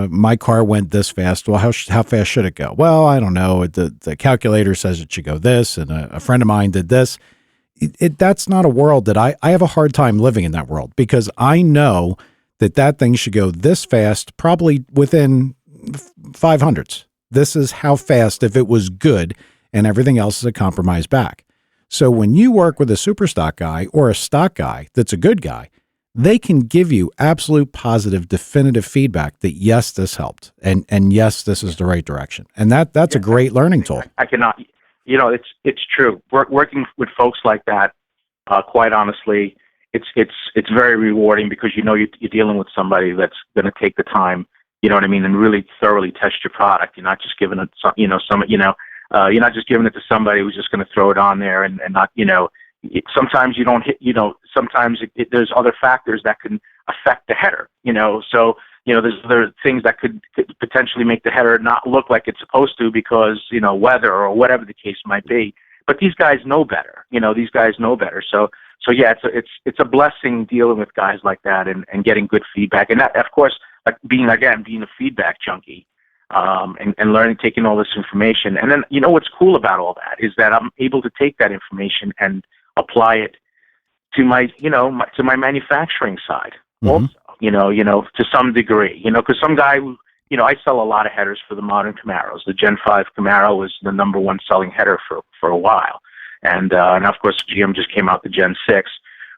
my car went this fast. Well, how fast should it go? Well, I don't know. The calculator says it should go this, and a friend of mine did this. That's not a world that I have a hard time living in that world, because I know that thing should go this fast, probably within 500ths. This is how fast, if it was good, and everything else is a compromise back. So when you work with a super stock guy or a stock guy that's a good guy, they can give you absolute positive, definitive feedback that yes, this helped, and yes, this is the right direction. And that's a great learning tool. I cannot, it's true. Working with folks like that, quite honestly, it's very rewarding, because you're dealing with somebody that's going to take the time, and really thoroughly test your product. You're not just giving it, you're not just giving it to somebody who's just going to throw it on there and not, sometimes you don't hit, sometimes there's other factors that can affect the header, so, there's other things that could potentially make the header not look like it's supposed to, because, weather or whatever the case might be. But these guys know better, So yeah, it's a blessing dealing with guys like that and getting good feedback. And that, of course, like being a feedback junkie, and learning, taking all this information. And then, what's cool about all that is that I'm able to take that information and apply it to my, to my manufacturing side also, to some degree, because some guy who, I sell a lot of headers for the modern Camaros. The Gen 5 Camaro was the number one selling header for a while. And of course, GM just came out the Gen 6,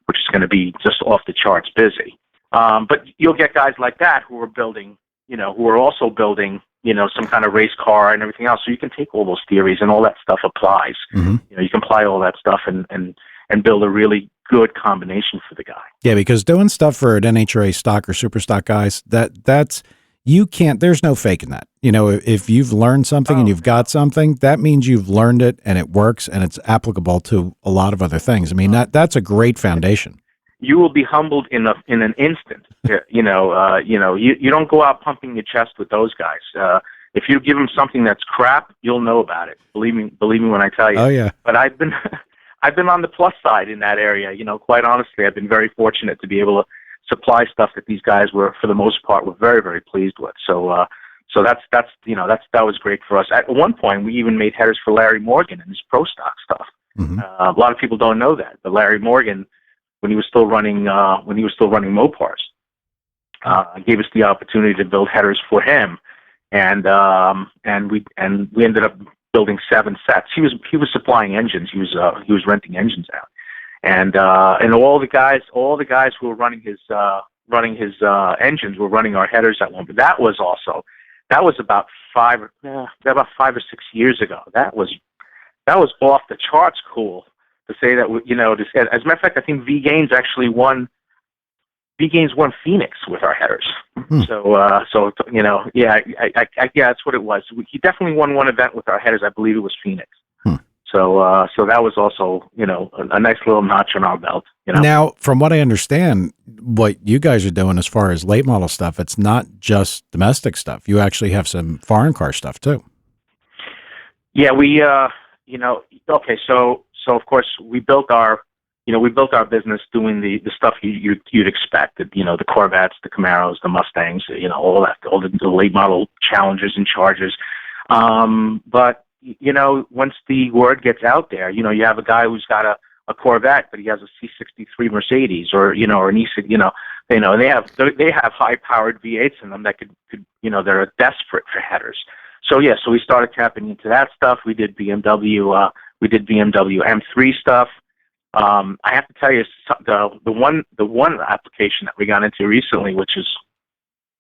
which is going to be just off the charts busy. But you'll get guys like that who are building, who are also building, some kind of race car and everything else. So you can take all those theories, and all that stuff applies. Mm-hmm. You can apply all that stuff and build a really good combination for the guy. Yeah, because doing stuff for an NHRA stock or super stock guys, that's you can't. There's no faking that. If you've learned something and you've got something, that means you've learned it and it works and it's applicable to a lot of other things. I mean, that's a great foundation. You will be humbled in an instant. You don't go out pumping your chest with those guys. If you give them something that's crap, you'll know about it. Believe me when I tell you. Oh yeah. But I've been on the plus side in that area. Quite honestly, I've been very fortunate to be able to supply stuff that these guys were, for the most part, were very, very pleased with. So that was great for us. At one point, we even made headers for Larry Morgan and his pro stock stuff. Mm-hmm. A lot of people don't know that, but Larry Morgan, when he was still running Mopars, gave us the opportunity to build headers for him, and we ended up building 7 sets. He was supplying engines. He was renting engines out, and all the guys who were running his engines were running our headers at one. But that was about 5 or 6 years ago. That was off the charts cool. to say that as a matter of fact, I think V Gaines actually won. V Gaines won Phoenix with our headers. So yeah, that's what it was. He definitely won one event with our headers. I believe it was Phoenix. So that was also, a nice little notch on our belt. Now, from what I understand, what you guys are doing as far as late model stuff, it's not just domestic stuff. You actually have some foreign car stuff too. Yeah, we, okay. So of course we built our business doing the stuff you'd expect. The Corvettes, the Camaros, the Mustangs, all that, all the late model Challengers and Chargers. But once the word gets out there, you have a guy who's got a Corvette, but he has a C63 Mercedes or an E6, they have high powered V8s in them that could they're desperate for headers. So we started tapping into that stuff. We did BMW M3 stuff. I have to tell you, the one application that we got into recently, which is,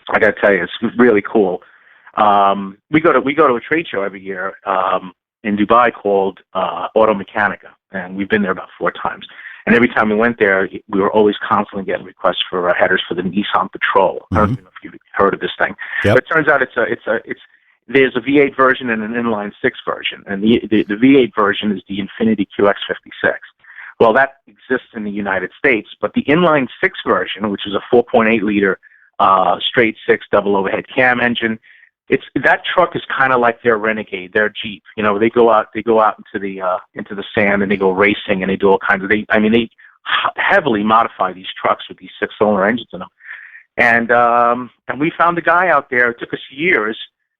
I got to tell you, it's really cool. We go to a trade show every year in Dubai called Auto Mechanica, and we've been there about 4 times. And every time we went there, we were always constantly getting requests for headers for the Nissan Patrol. I don't even know if you've heard of this thing. Yep. But it turns out there's a V8 version and an inline 6 version, and the V8 version is the Infiniti QX56. Well, that exists in the United States, but the inline 6 version, which is a 4.8 liter straight 6 double overhead cam engine, that truck is kind of like their Renegade, their Jeep. They go out into the sand and they go racing and they do all kinds of. They heavily modify these trucks with these 6-cylinder engines in them. And we found a guy out there. It took us years,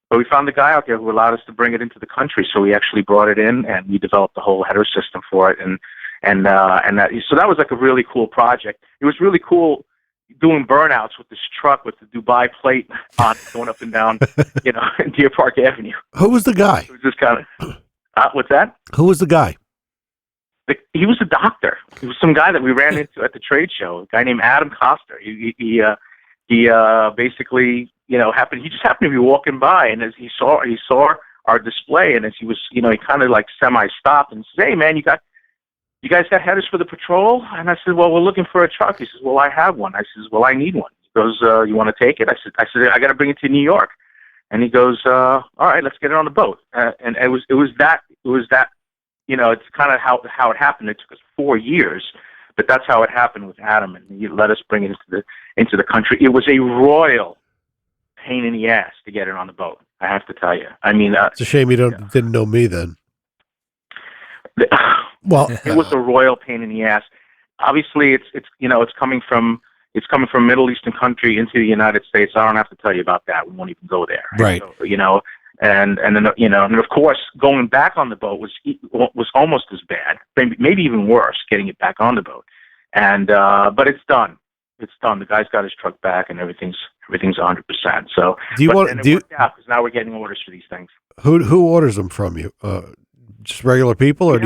but we found a guy out there who allowed us to bring it into the country. So we actually brought it in and we developed the whole header system for it. So that was like a really cool project. It was really cool doing burnouts with this truck with the Dubai plate on, going up and down, in Deer Park Avenue. Who was the guy? It was just kind of, what's that? Who was the guy? He was a doctor. He was some guy that we ran into at the trade show, a guy named Adam Coster. He basically, he just happened to be walking by, and as he saw our display, and as he was, he kind of like semi-stopped and said, "Hey man, you guys got headers for the patrol?" And I said, "Well, we're looking for a truck." He says, "Well, I have one." I says, "Well, I need one." He goes, "You want to take it?" I said, "I got to bring it to New York." And he goes, "All right, let's get it on the boat." And it was that, it's kind of how it happened. It took us 4 years, but that's how it happened with Adam, and he let us bring it into the country. It was a royal pain in the ass to get it on the boat, I have to tell you. I mean, it's a shame you didn't know me then. Well, it was a royal pain in the ass. Obviously, it's coming from Middle Eastern country into the United States. I don't have to tell you about that. We won't even go there. Right. So, and then and of course going back on the boat was almost as bad, maybe even worse, getting it back on the boat. And but it's done. It's done. The guy's got his truck back, and everything's 100%. So worked out because now we're getting orders for these things. Who orders them from you? Just regular people, or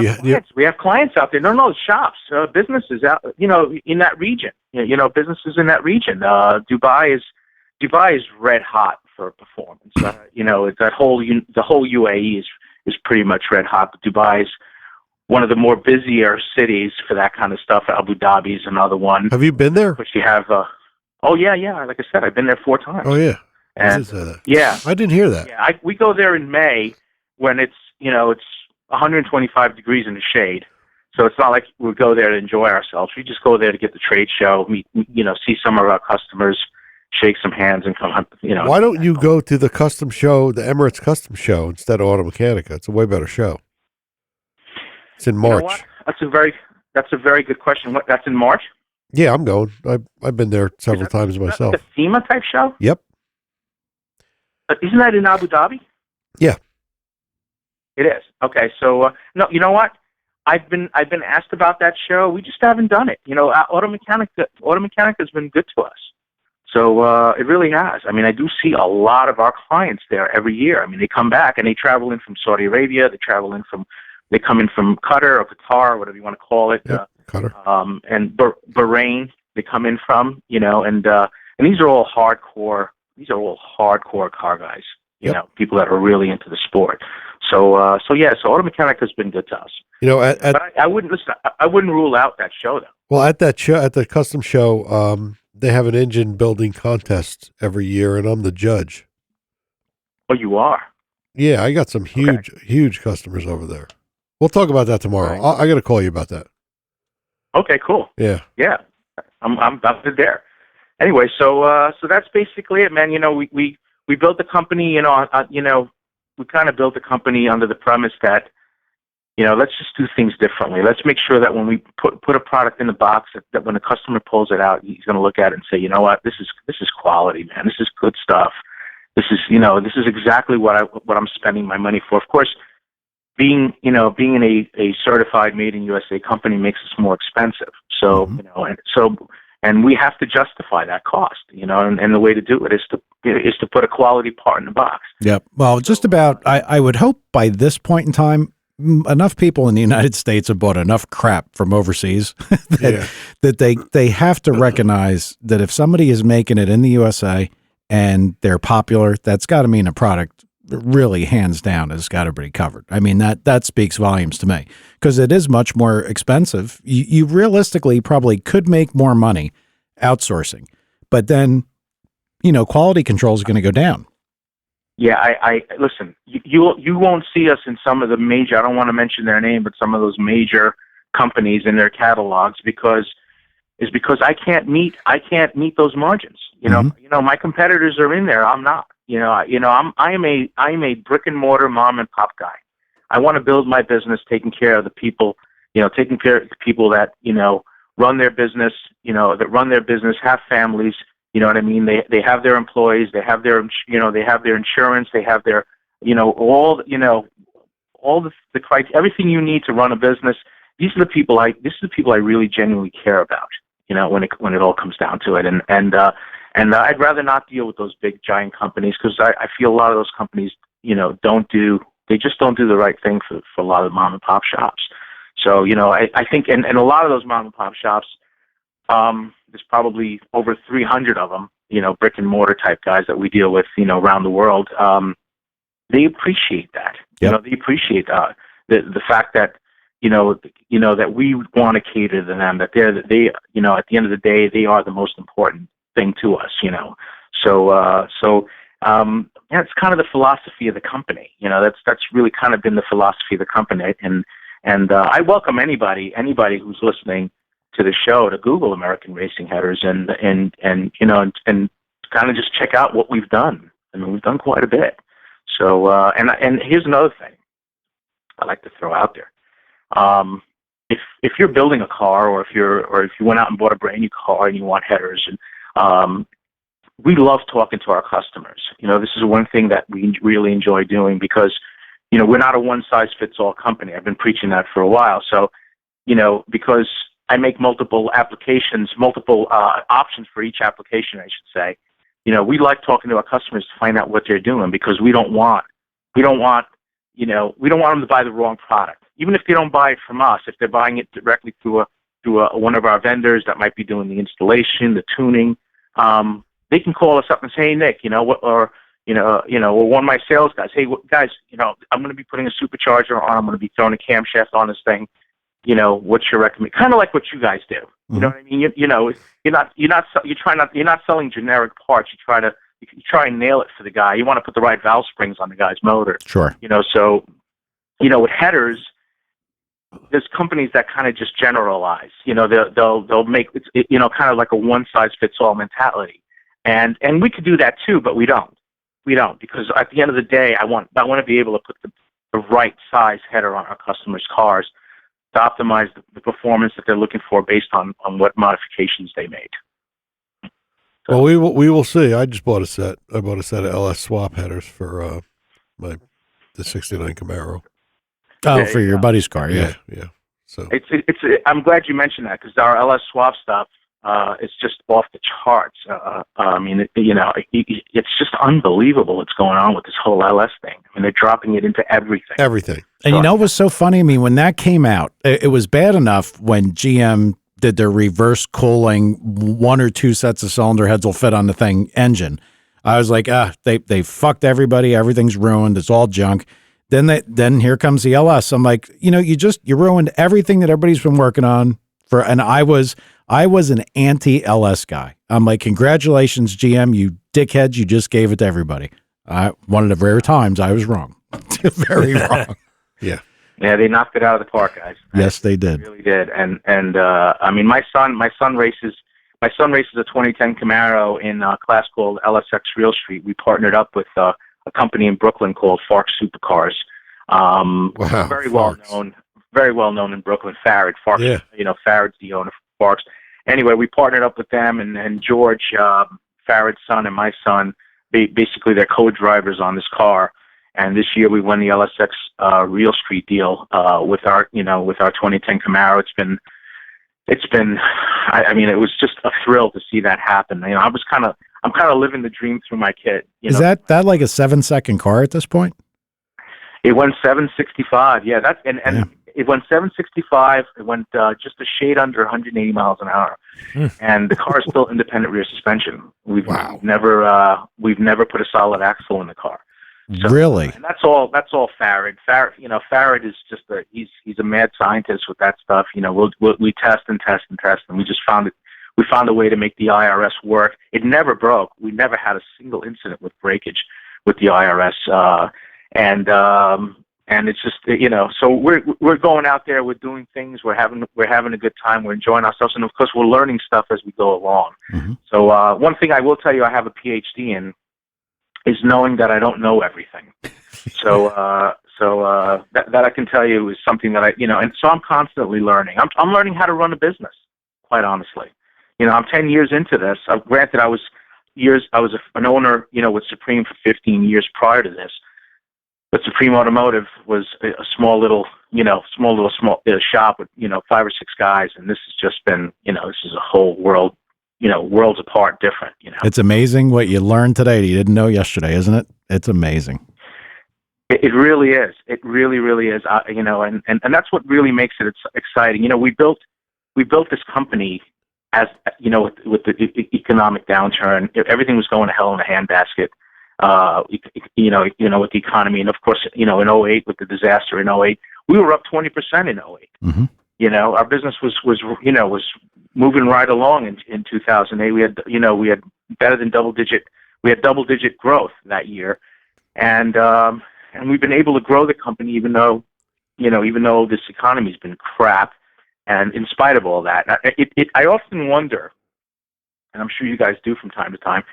we have clients out there? No, shops, businesses out, in that region. Businesses in that region. Dubai is red hot for performance. The whole UAE is pretty much red hot. But Dubai is one of the more busier cities for that kind of stuff. Abu Dhabi is another one. Have you been there? Which you have. Oh yeah. Like I said, I've been there 4 times. Oh yeah. And yeah, I didn't hear that. Yeah, we go there in May when it's 125 degrees in the shade. So it's not like we go there to enjoy ourselves. We just go there to get the trade show, meet, see some of our customers, shake some hands, and come. Why don't you go to the custom show, the Emirates Custom Show, instead of Auto Mechanica? It's a way better show. It's in March. You know what? That's a very good question. That's in March? Yeah, I'm going. I've been there several times myself. The SEMA type show? Yep. Isn't that in Abu Dhabi? Yeah. It is. Okay, so no, you know what? I've been asked about that show. We just haven't done it. Auto Mechanica has been good to us. So it really has. I mean, I do see a lot of our clients there every year. I mean, they come back and they travel in from Saudi Arabia. They come in from Qatar or Qatar, whatever you want to call it. Yep, Qatar. And Bahrain. They come in from, and these are all hardcore. These are all hardcore car guys. You know, people that are really into the sport. So Auto Mechanic has been good to us. You know, But I wouldn't listen. I wouldn't rule out that show though. well, at that show, at the custom show, they have an engine building contest every year, and I'm the judge. Oh, you are. Yeah, I got some huge customers over there. We'll talk about that tomorrow. Right. I got to call you about that. Okay, cool. Yeah. Yeah, I'm there. Anyway, so that's basically it, man. You know, we built the company. You know, we kind of built the company under the premise that, you know, let's just do things differently. Let's make sure that when we put a product in the box, that when the customer pulls it out, he's going to look at it and say, you know what, this is quality, man. This is good stuff. This is exactly what I'm spending my money for. Of course, being in a certified made in USA company makes us more expensive. So, you know, and we have to justify that cost, you know, and the way to do it is to put a quality part in the box. Yep. Well, just about, I would hope by this point in time, enough people in the United States have bought enough crap from overseas that they have to recognize that if somebody is making it in the USA and they're popular, that's got to mean a product really hands down has got to be covered. I mean, that speaks volumes to me because it is much more expensive. You realistically probably could make more money outsourcing, but then, you know, quality control is going to go down. Yeah, I listen. You won't see us in some of the major. I don't want to mention their name, but some of those major companies in their catalogs because I can't meet those margins. You know, my competitors are in there. I'm not. I am a brick and mortar mom and pop guy. I want to build my business, taking care of the people. You know, taking care of the people that run their business. Have families. You know what I mean? They have their employees, they have their insurance, they have their all the everything you need to run a business. This is the people I really genuinely care about. You know, when it all comes down to it, and I'd rather not deal with those big giant companies because I feel a lot of those companies they just don't do the right thing for a lot of mom and pop shops. So I think and a lot of those mom and pop shops. There's probably over 300 of them, brick and mortar type guys that we deal with, around the world. They appreciate that. Yep. They appreciate the fact that, that we want to cater to them, that they, at the end of the day, they are the most important thing to us, So it's kind of the philosophy of the company. That's really kind of been the philosophy of the company. And I welcome anybody who's listening to the show to Google American Racing Headers and kind of just check out what we've done. I mean, we've done quite a bit. So and here's another thing I like to throw out there. If you're building a car or if you went out and bought a brand new car and you want headers, and we love talking to our customers. This is one thing that we really enjoy doing because we're not a one size fits all company. I've been preaching that for a while. So because I make multiple applications, multiple options for each application, I should say. We like talking to our customers to find out what they're doing because we don't want them to buy the wrong product. Even if they don't buy it from us, if they're buying it directly through one of our vendors that might be doing the installation, the tuning, they can call us up and say, "Hey, Nick, or one of my sales guys, hey, guys, I'm going to be putting a supercharger on. I'm going to be throwing a camshaft on this thing. What's your recommend?" Kind of like what you guys do. You know what I mean? You're not selling generic parts. You try and nail it for the guy. You want to put the right valve springs on the guy's motor. Sure. So with headers, there's companies that kind of just generalize. They'll make it kind of like a one size fits all mentality, and we could do that too, but we don't. We don't, because at the end of the day, I want to be able to put the right size header on our customers' cars to optimize the performance that they're looking for based on what modifications they made. So, well, we will see. I just bought a set. I bought a set of LS swap headers for the '69 Camaro. Oh, for your buddy's car, yeah. So I'm glad you mentioned that because our LS swap stuff is just off the charts. I mean, it's just unbelievable what's going on with this whole LS thing. I mean, they're dropping it into everything. Everything. And it was so funny? I mean, when that came out, it was bad enough when GM did their reverse cooling, one or two sets of cylinder heads will fit on the thing engine. I was like, they fucked everybody. Everything's ruined. It's all junk. Then here comes the LS. I'm like, you ruined everything that everybody's been working on and I was an anti LS guy. I'm like, congratulations, GM, you dickheads. You just gave it to everybody. One of the rare times I was wrong. Very wrong. Yeah. Yeah, they knocked it out of the park, guys. Yes, they did. They really did. And I mean, my son races a 2010 Camaro in a class called LSX Real Street. We partnered up with a company in Brooklyn called Fark Supercars. Wow. Very well known in Brooklyn. Farad. Fark, Yeah. Farad's the owner of Farks. Anyway, we partnered up with them, and George, Farad's son, and my son, basically they're co-drivers on this car. And this year we won the LSX Real Street deal with our 2010 Camaro. It's been. I mean, it was just a thrill to see that happen. I'm kind of living the dream through my kid. Is that like a 7-second car at this point? It went 765. Yeah, it went 765. It went just a shade under 180 miles an hour, and the car is still independent rear suspension. We've never put a solid axle in the car. So, really? And that's all Farad. Farad is just he's a mad scientist with that stuff. We test and test and test, and we just found it. We found a way to make the IRS work. It never broke. We never had a single incident with breakage with the IRS. And it's just so we're going out there, we're doing things, we're having a good time, we're enjoying ourselves, and of course we're learning stuff as we go along. Mm-hmm. So one thing I will tell you, I have a PhD in, is knowing that I don't know everything. So that I can tell you is something that and so I'm constantly learning. I'm learning how to run a business, quite honestly. I'm 10 years into this. Granted, I was an owner, with Supreme for 15 years prior to this. But Supreme Automotive was a small little shop with 5 or 6 guys, and this has just been this is a whole world, worlds apart, different. It's amazing what you learned today that you didn't know yesterday, isn't it? It's amazing. It really is. It really, really is. And that's what really makes it exciting. We built this company as with the economic downturn. Everything was going to hell in a handbasket. With the economy, and of course, in 2008 with the disaster in 2008, we were up 20% in 2008. Mm-hmm. Our business was moving right along in 2008. We had better than double digit growth that year, and we've been able to grow the company even though this economy's been crap, and in spite of all that, I often wonder, and I'm sure you guys do from time to time.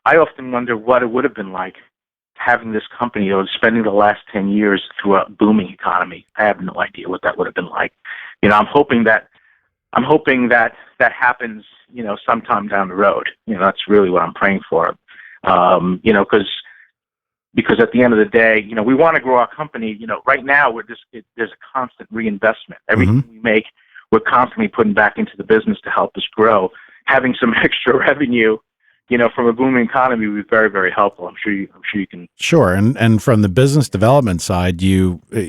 I often wonder what it would have been like having this company, spending the last 10 years through a booming economy. I have no idea what that would have been like. I'm hoping that happens, sometime down the road. That's really what I'm praying for. Because at the end of the day, we want to grow our company. Right now there's a constant reinvestment. Everything we make, we're constantly putting back into the business to help us grow. Having some extra revenue, from a booming economy would be very, very helpful. I'm sure you can. Sure. And from the business development side,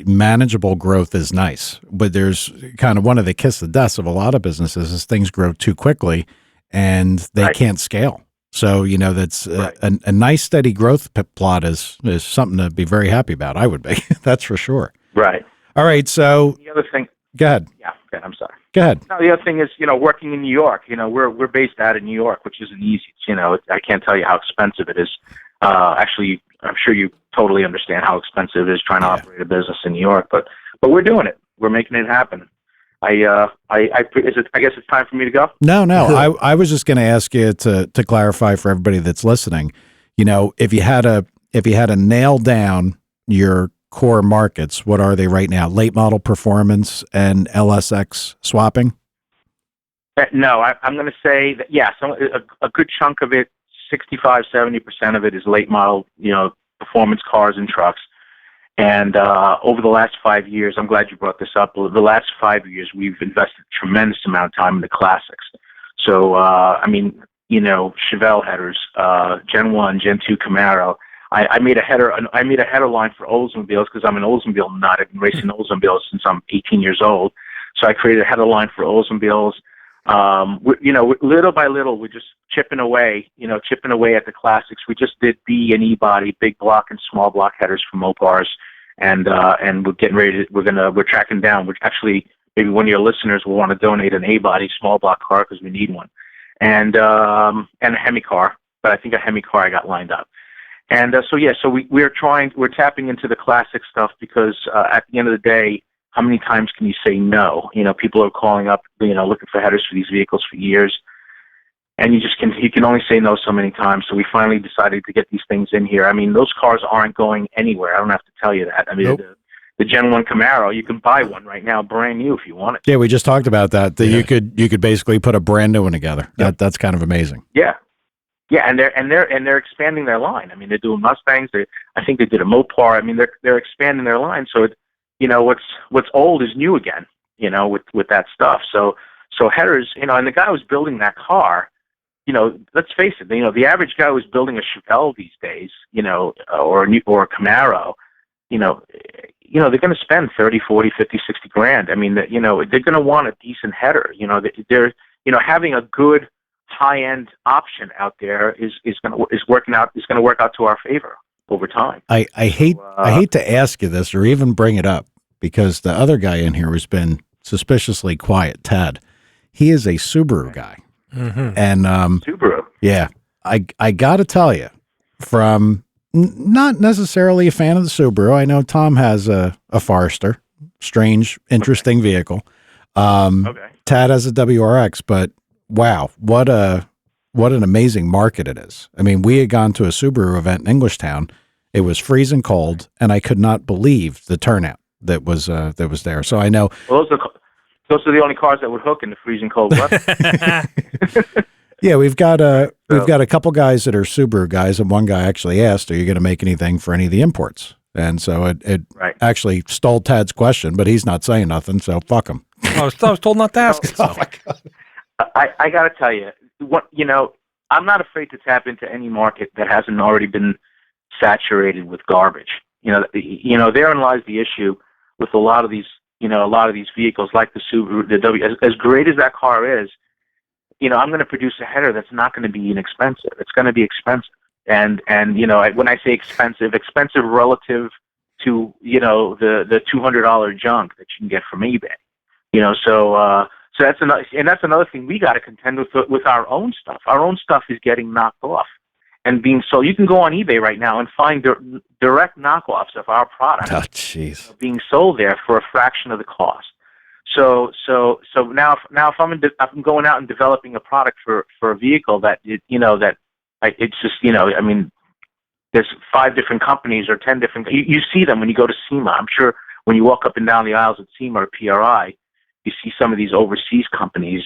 manageable growth is nice, but there's kind of one of the kiss of deaths of a lot of businesses is things grow too quickly and they can't scale. So, that's a nice steady growth plot is something to be very happy about. I would be. That's for sure. Right. All right. So the other thing. Go ahead. Yeah. I'm sorry. Go ahead. No, the other thing is, working in New York. We're based out of New York, which isn't easy. I can't tell you how expensive it is. Actually, I'm sure you totally understand how expensive it is trying to operate a business in New York. But we're doing it. We're making it happen. I guess it's time for me to go. No. I was just going to ask you to clarify for everybody that's listening. If you had to nail down your core markets, what are they right now? Late model performance and LSX swapping? No, I'm going to say that, yes, a good chunk of it, 65-70% of it is late model, performance cars and trucks. And over the last 5 years, I'm glad you brought this up. The last 5 years, we've invested a tremendous amount of time in the classics. So, Chevelle headers, Gen 1, Gen 2 Camaro. I made a header line for Oldsmobiles because I'm an Oldsmobile nut. I've been racing Oldsmobiles since I'm 18 years old. So I created a header line for Oldsmobiles. Little by little, we're just chipping away at the classics. We just did B and E body, big block and small block headers for Mopars, and we're getting ready to, we're tracking down, which actually maybe one of your listeners will want to donate an A body small block car because we need one, and a Hemi car, but I think a Hemi car I got lined up. And so we're tapping into the classic stuff because at the end of the day, how many times can you say no? People are calling up, looking for headers for these vehicles for years, and you can only say no so many times. So we finally decided to get these things in here. I mean, those cars aren't going anywhere. I don't have to tell you that. I mean, Nope. the Gen 1 Camaro, you can buy one right now, brand new, if you want it. Yeah, we just talked about that. Yeah. You could basically put a brand new one together. Yep. That's kind of amazing. Yeah. Yeah, and they're expanding their line. I mean, they're doing Mustangs. I think they did a Mopar. I mean, they're expanding their line. So what's old is new again. With that stuff. So headers. And the guy who was building that car. Let's face it. The average guy who's building a Chevelle these days. Or a Camaro. They're going to spend 30, 40, 50, 60 grand. I mean, they're going to want a decent header. They're having a good high-end option out there is going to work out to our favor over time. I hate to ask you this or even bring it up because the other guy in here has been suspiciously quiet, Ted. He is a Subaru guy. Mm-hmm. And Subaru. yeah, I got to tell you, from not necessarily a fan of the Subaru. I know Tom has a Forester, strange, interesting vehicle. Okay. Tad has a WRX, but wow, what an amazing market it is. I mean, we had gone to a Subaru event in Englishtown. It was freezing cold, and I could not believe the turnout that was there. So I know. Well, those are the only cars that would hook in the freezing cold weather. Yeah, we've got a couple guys that are Subaru guys, and one guy actually asked, "Are you going to make anything for any of the imports?" And so it Right. actually stole Tad's question, but he's not saying nothing, so fuck him. I was told not to ask it. So. I got to tell you, I'm not afraid to tap into any market that hasn't already been saturated with garbage. Therein lies the issue with a lot of these vehicles like the Subaru, the W. As great as that car is, I'm going to produce a header that's not going to be inexpensive. It's going to be expensive, and when I say expensive relative to the $200 junk that you can get from eBay. So that's another thing we got to contend with our own stuff. Our own stuff is getting knocked off and being sold. You can go on eBay right now and find direct knockoffs of our product Oh, jeez. being sold there for a fraction of the cost. So now if I'm going out and developing a product for a vehicle it's just I mean, there's 5 different companies or 10 different. You see them when you go to SEMA. I'm sure when you walk up and down the aisles at SEMA or PRI. You see some of these overseas companies,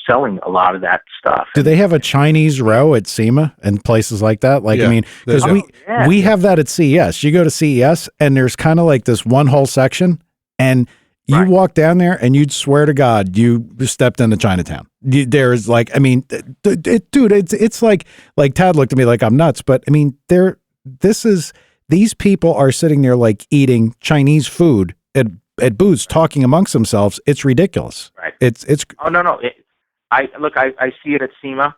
selling a lot of that stuff. Do they have a Chinese row at SEMA and places like that? Like, Yeah, I mean, because they we have that at CES. You go to CES and there's kind of like this one whole section, and you Right. walk down there and you'd swear to God you stepped into Chinatown. There's like, I mean, dude, it's like Tad looked at me like I'm nuts, but I mean, these people are sitting there like eating Chinese food at booths, talking amongst themselves. It's ridiculous. Right. It's Oh no! I see it at SEMA.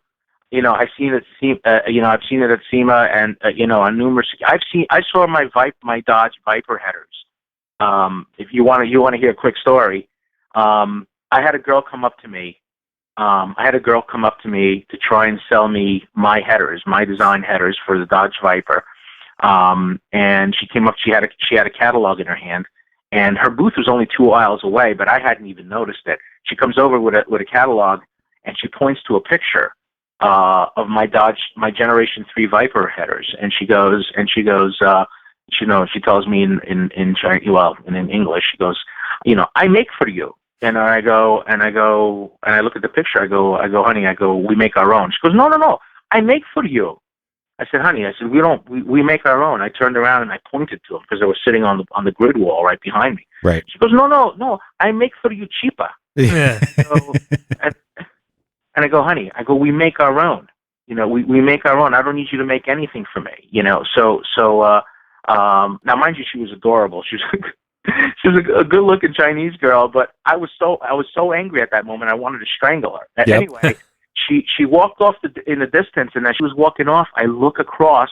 I've seen it at SEMA, and on numerous. I saw my Dodge Viper headers. If you want to hear a quick story, I had a girl come up to me. To try and sell me my headers, my design headers for the Dodge Viper. And she came up. She had a catalog in her hand. And her booth was only 2 aisles away, but I hadn't even noticed it. She comes over with a catalog, and she points to a picture of my Generation 3 Viper headers, and she tells me in English, she goes, I make for you. And I look at the picture. I go, honey, we make our own. She goes, no, I make for you. I said, honey, we make our own. I turned around and I pointed to them because they were sitting on the grid wall right behind me. right. She goes, no, I make for you cheaper. Yeah. So, and I go, honey, we make our own. We make our own. I don't need you to make anything for me. So now mind you, she was adorable. She was She was a good-looking Chinese girl, but I was so angry at that moment. I wanted to strangle her. Yep. Anyway, she walked off in the distance, and as she was walking off, I look across,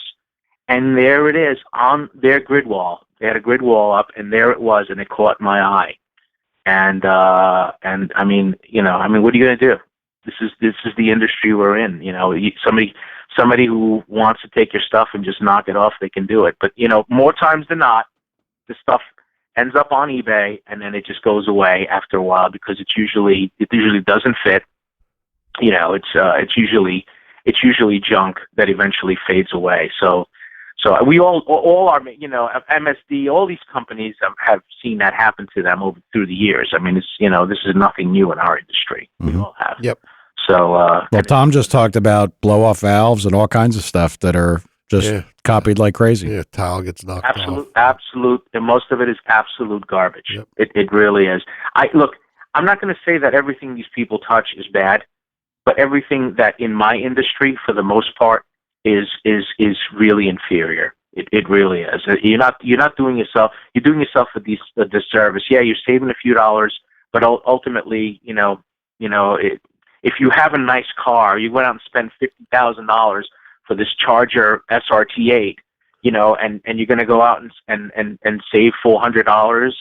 and there it is on their grid wall. They had a grid wall up, and there it was, and it caught my eye. And I mean, what are you going to do? This is the industry we're in. Somebody who wants to take your stuff and just knock it off, they can do it. But more times than not, the stuff ends up on eBay, and then it just goes away after a while because it usually doesn't fit. It's usually junk that eventually fades away. So we all are, MSD, all these companies have seen that happen to them through the years. I mean, this is nothing new in our industry. Mm-hmm. We all have. Yep. So, well, Tom just talked about blow-off valves and all kinds of stuff that are just copied like crazy. Yeah, tile gets knocked off. Absolute, and most of it is absolute garbage. Yep. It really is. I'm not going to say that everything these people touch is bad, but everything that in my industry, for the most part, is really inferior. It really is. You're not doing yourself. You're doing yourself a disservice. Yeah, you're saving a few dollars, but ultimately, if you have a nice car, you went out and spend $50,000 for this Charger SRT8, and you're going to go out and save $400,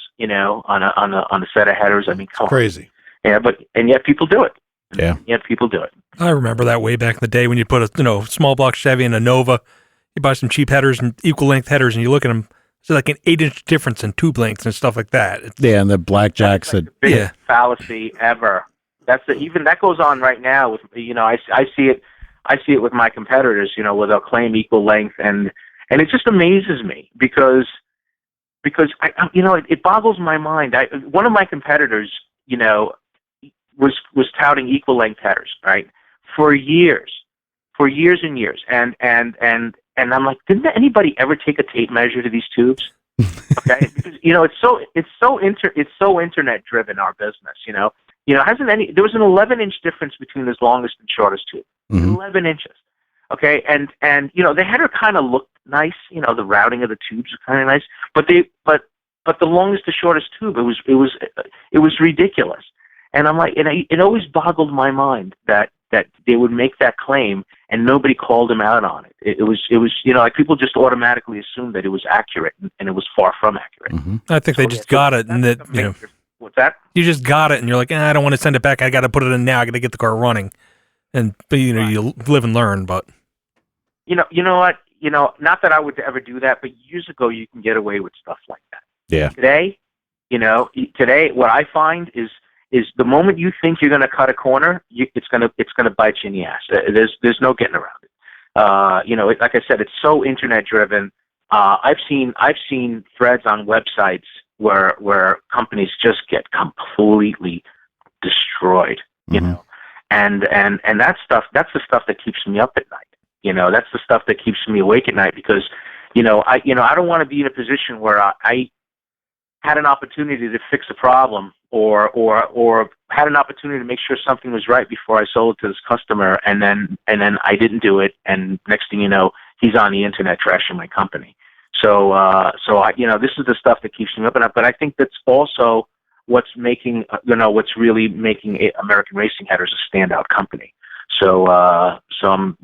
on a set of headers. I mean, come on. Crazy. Yeah, and yet people do it. Yeah. Yet people do it. I remember that way back in the day when you put a small block Chevy in a Nova, you buy some cheap headers and equal length headers, and you look at them. It's like an 8-inch difference in tube lengths and stuff like that. And the blackjack said, the biggest fallacy ever. Even that goes on right now with I see it with my competitors, where they'll claim equal length, and it just amazes me because it boggles my mind. One of my competitors, was touting equal length headers, right, for years and years, and I'm like, didn't anybody ever take a tape measure to these tubes? Okay, because it's so internet driven, our business. Hasn't there was an 11-inch difference between this longest and shortest tube. Mm-hmm. 11 inches. Okay, and the header kind of looked nice. The routing of the tubes was kind of nice, but the longest to shortest tube, it was ridiculous. And I'm like, it always boggled my mind that they would make that claim and nobody called them out on it. It was like people just automatically assumed that it was accurate, and it was far from accurate. Mm-hmm. I think they just got it, and that What's that? You just got it, and you're like, I don't want to send it back. I got to put it in now. I got to get the car running, but you live and learn. But you know what? Not that I would ever do that, but years ago you can get away with stuff like that. Yeah. Today, what I find is the moment you think you're going to cut a corner, it's going to bite you in the ass. There's no getting around it. Like I said, it's so internet driven. I've seen threads on websites where companies just get completely destroyed. Mm-hmm. And that's the stuff that keeps me up at night. That's the stuff that keeps me awake at night because I don't want to be in a position where I had an opportunity to fix a problem or had an opportunity to make sure something was right before I sold it to this customer, and then I didn't do it, and next thing you know, he's on the internet trashing my company. So this is the stuff that keeps me up and up. But I think that's also what's really making American Racing Headers a standout company. So I'm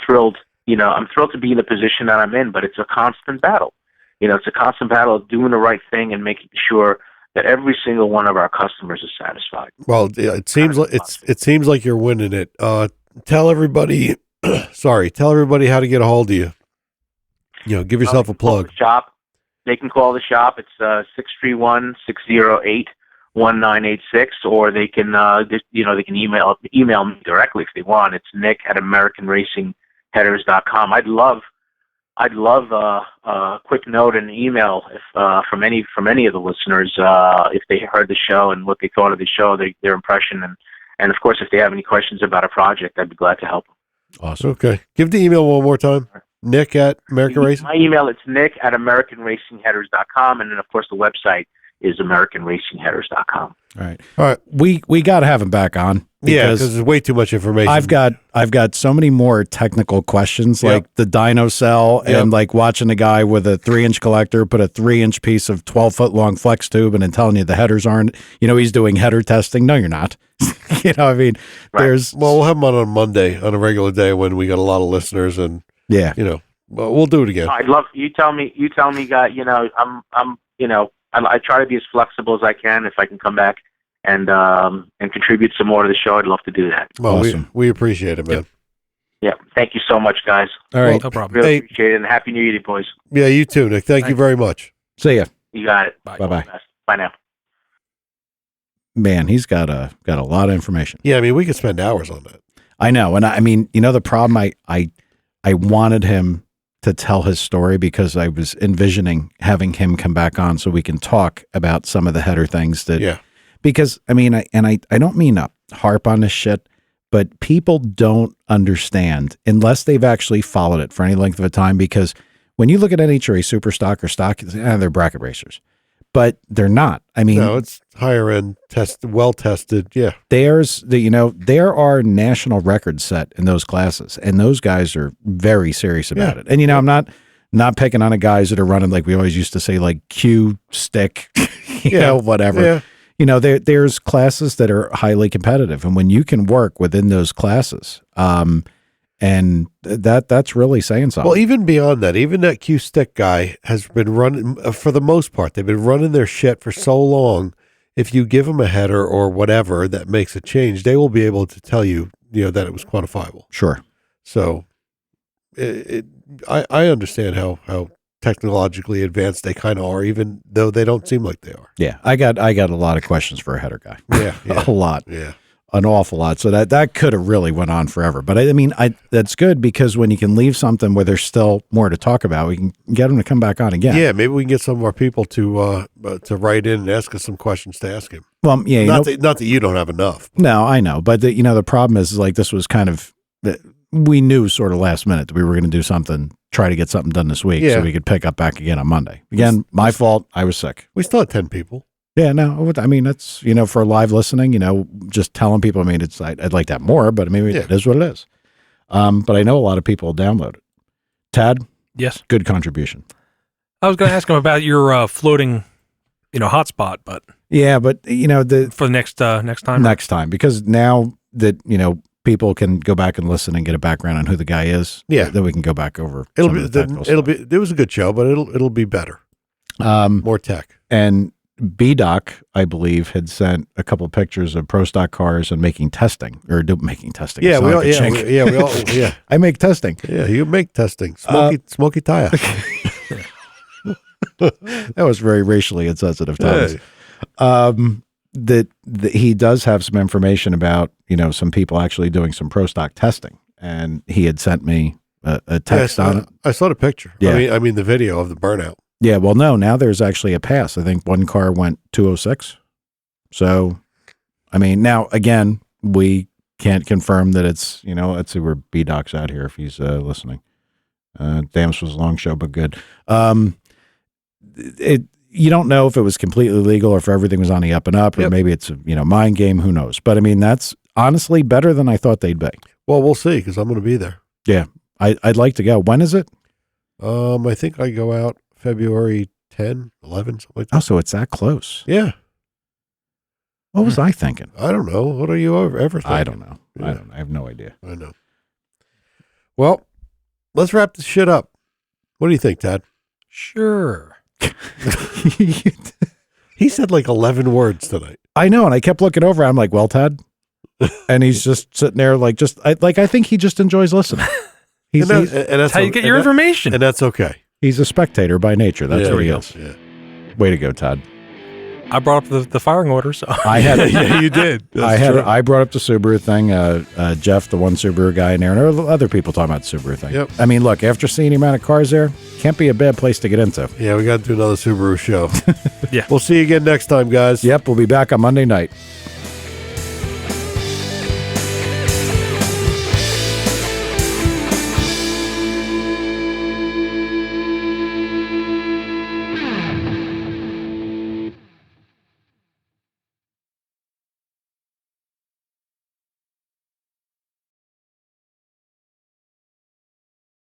thrilled. I'm thrilled to be in the position that I'm in, but it's a constant battle. It's a constant battle of doing the right thing and making sure that every single one of our customers is satisfied. Well, it seems like you're winning it. Tell everybody how to get a hold of you. Give yourself a plug. They can call the shop. It's 631-608-1986, or they can email me directly if they want. It's nick@americanracingheaders.com. I'd love a quick note and email from any of the listeners if they heard the show and what they thought of the show, their impression, and of course if they have any questions about a project, I'd be glad to help them. Awesome. Okay, give the email one more time. Nick at American Racing. My email is nick@americanracingheaders.com, and then of course the website is americanracingheaders.com. All right. All right. We got to have him back on. Yeah, because there's way too much information. I've got so many more technical questions, Yep. like the dyno cell Yep. and like watching a guy with a 3-inch collector put a 3-inch piece of 12-foot long flex tube and then telling you the headers aren't, he's doing header testing. No, you're not. I mean, Right. there's, Well, we'll have him on Monday on a regular day when we got a lot of listeners, and yeah. well, we'll do it again. I'd love you tell me, guy. I try to be as flexible as I can. If I can come back and contribute some more to the show, I'd love to do that. Well, Awesome. we appreciate it, man. Yeah, thank you so much, guys. All right. No problem. Really Hey. appreciate it, and happy New Year, to you boys. Yeah, you too, Nick. Thank you Thanks. very much. See ya. You got it. Bye. Bye-bye. Bye now. Man, he's got a lot of information. Yeah, I mean, we could spend hours on that. I know. And I mean, the problem, I wanted him to tell his story because I was envisioning having him come back on so we can talk about some of the header things that, Yeah. because I mean, I don't mean to harp on this shit, but people don't understand unless they've actually followed it for any length of a time. Because when you look at NHRA super stock or stock, they're bracket racers, but they're not. I mean, No, it's higher end, well tested. Yeah. there are national records set in those classes, and those guys are very serious about it. And I'm not picking on the guys that are running, like we always used to say, like Q stick, whatever. Yeah. There's classes that are highly competitive, and when you can work within those classes, and that's really saying something. Well, even beyond that, even that Q stick guy has been running, for the most part, they've been running their shit for so long. If you give them a header or whatever that makes a change, they will be able to tell you, that it was quantifiable. Sure. So I understand how technologically advanced they kind of are, even though they don't seem like they are. Yeah, I got a lot of questions for a header guy. Yeah. A lot. Yeah. An awful lot. So that could have really went on forever. But I mean, that's good because when you can leave something where there's still more to talk about, we can get them to come back on again. Yeah. Maybe we can get some of our people to write in and ask us some questions to ask him. Well, yeah. Not that you don't have enough. No, I know. But the problem is like this was kind of we knew sort of last minute that we were going to do something, try to get something done this week so we could pick up back again on Monday. Again, my fault. I was sick. We still had 10 people. Yeah, no, I mean, that's, for live listening, just telling people, I mean, I'd like to have more, but I mean, it is what it is. But I know a lot of people download it. Tad? Yes. Good contribution. I was going to ask him about your floating, hotspot, but Yeah, but, for the next time. next time, because now that, people can go back and listen and get a background on who the guy is. Yeah. Then we can go back over. It'll be, it was a good show, but it'll be better. More tech. And B-Doc, I believe, had sent a couple of pictures of pro stock cars and making testing. Yeah, we all, yeah. I make testing. Yeah, you make testing. Smoky tire. That was very racially insensitive, Thomas. Hey. That he does have some information about, some people actually doing some pro stock testing. And he had sent me a text on it. I saw the picture. Yeah. I mean the video of the burnout. Yeah, well, no, now there's actually a pass. I think one car went 206. So, I mean, now, again, we can't confirm that it's, let's see where B-Doc's out here if he's listening. Damn, this was a long show, but good. You don't know if it was completely legal or if everything was on the up and up, or maybe it's a, mind game, who knows. But, I mean, that's honestly better than I thought they'd be. Well, we'll see, because I'm going to be there. Yeah, I'd like to go. When is it? I think I go out February 10, 11, something like that. Oh, so it's that close. Yeah. What was I thinking? I don't know. What are you ever thinking? I don't know. Yeah. I have no idea. I know. Well, let's wrap this shit up. What do you think, Tad? Sure. He said like 11 words tonight. I know, and I kept looking over. I'm like, well, Tad, and he's just sitting there, like, I think he just enjoys listening. And that's how you get your information. And that's okay. He's a spectator by nature. That's what he is. Yeah. Way to go, Todd. I brought up the firing order. So I had, Yeah, you did. I brought up the Subaru thing. Jeff, the one Subaru guy in there, and there were other people talking about the Subaru thing. Yep. I mean, look, after seeing the amount of cars there, can't be a bad place to get into. Yeah, we got to do another Subaru show. Yeah. We'll see you again next time, guys. Yep, we'll be back on Monday night.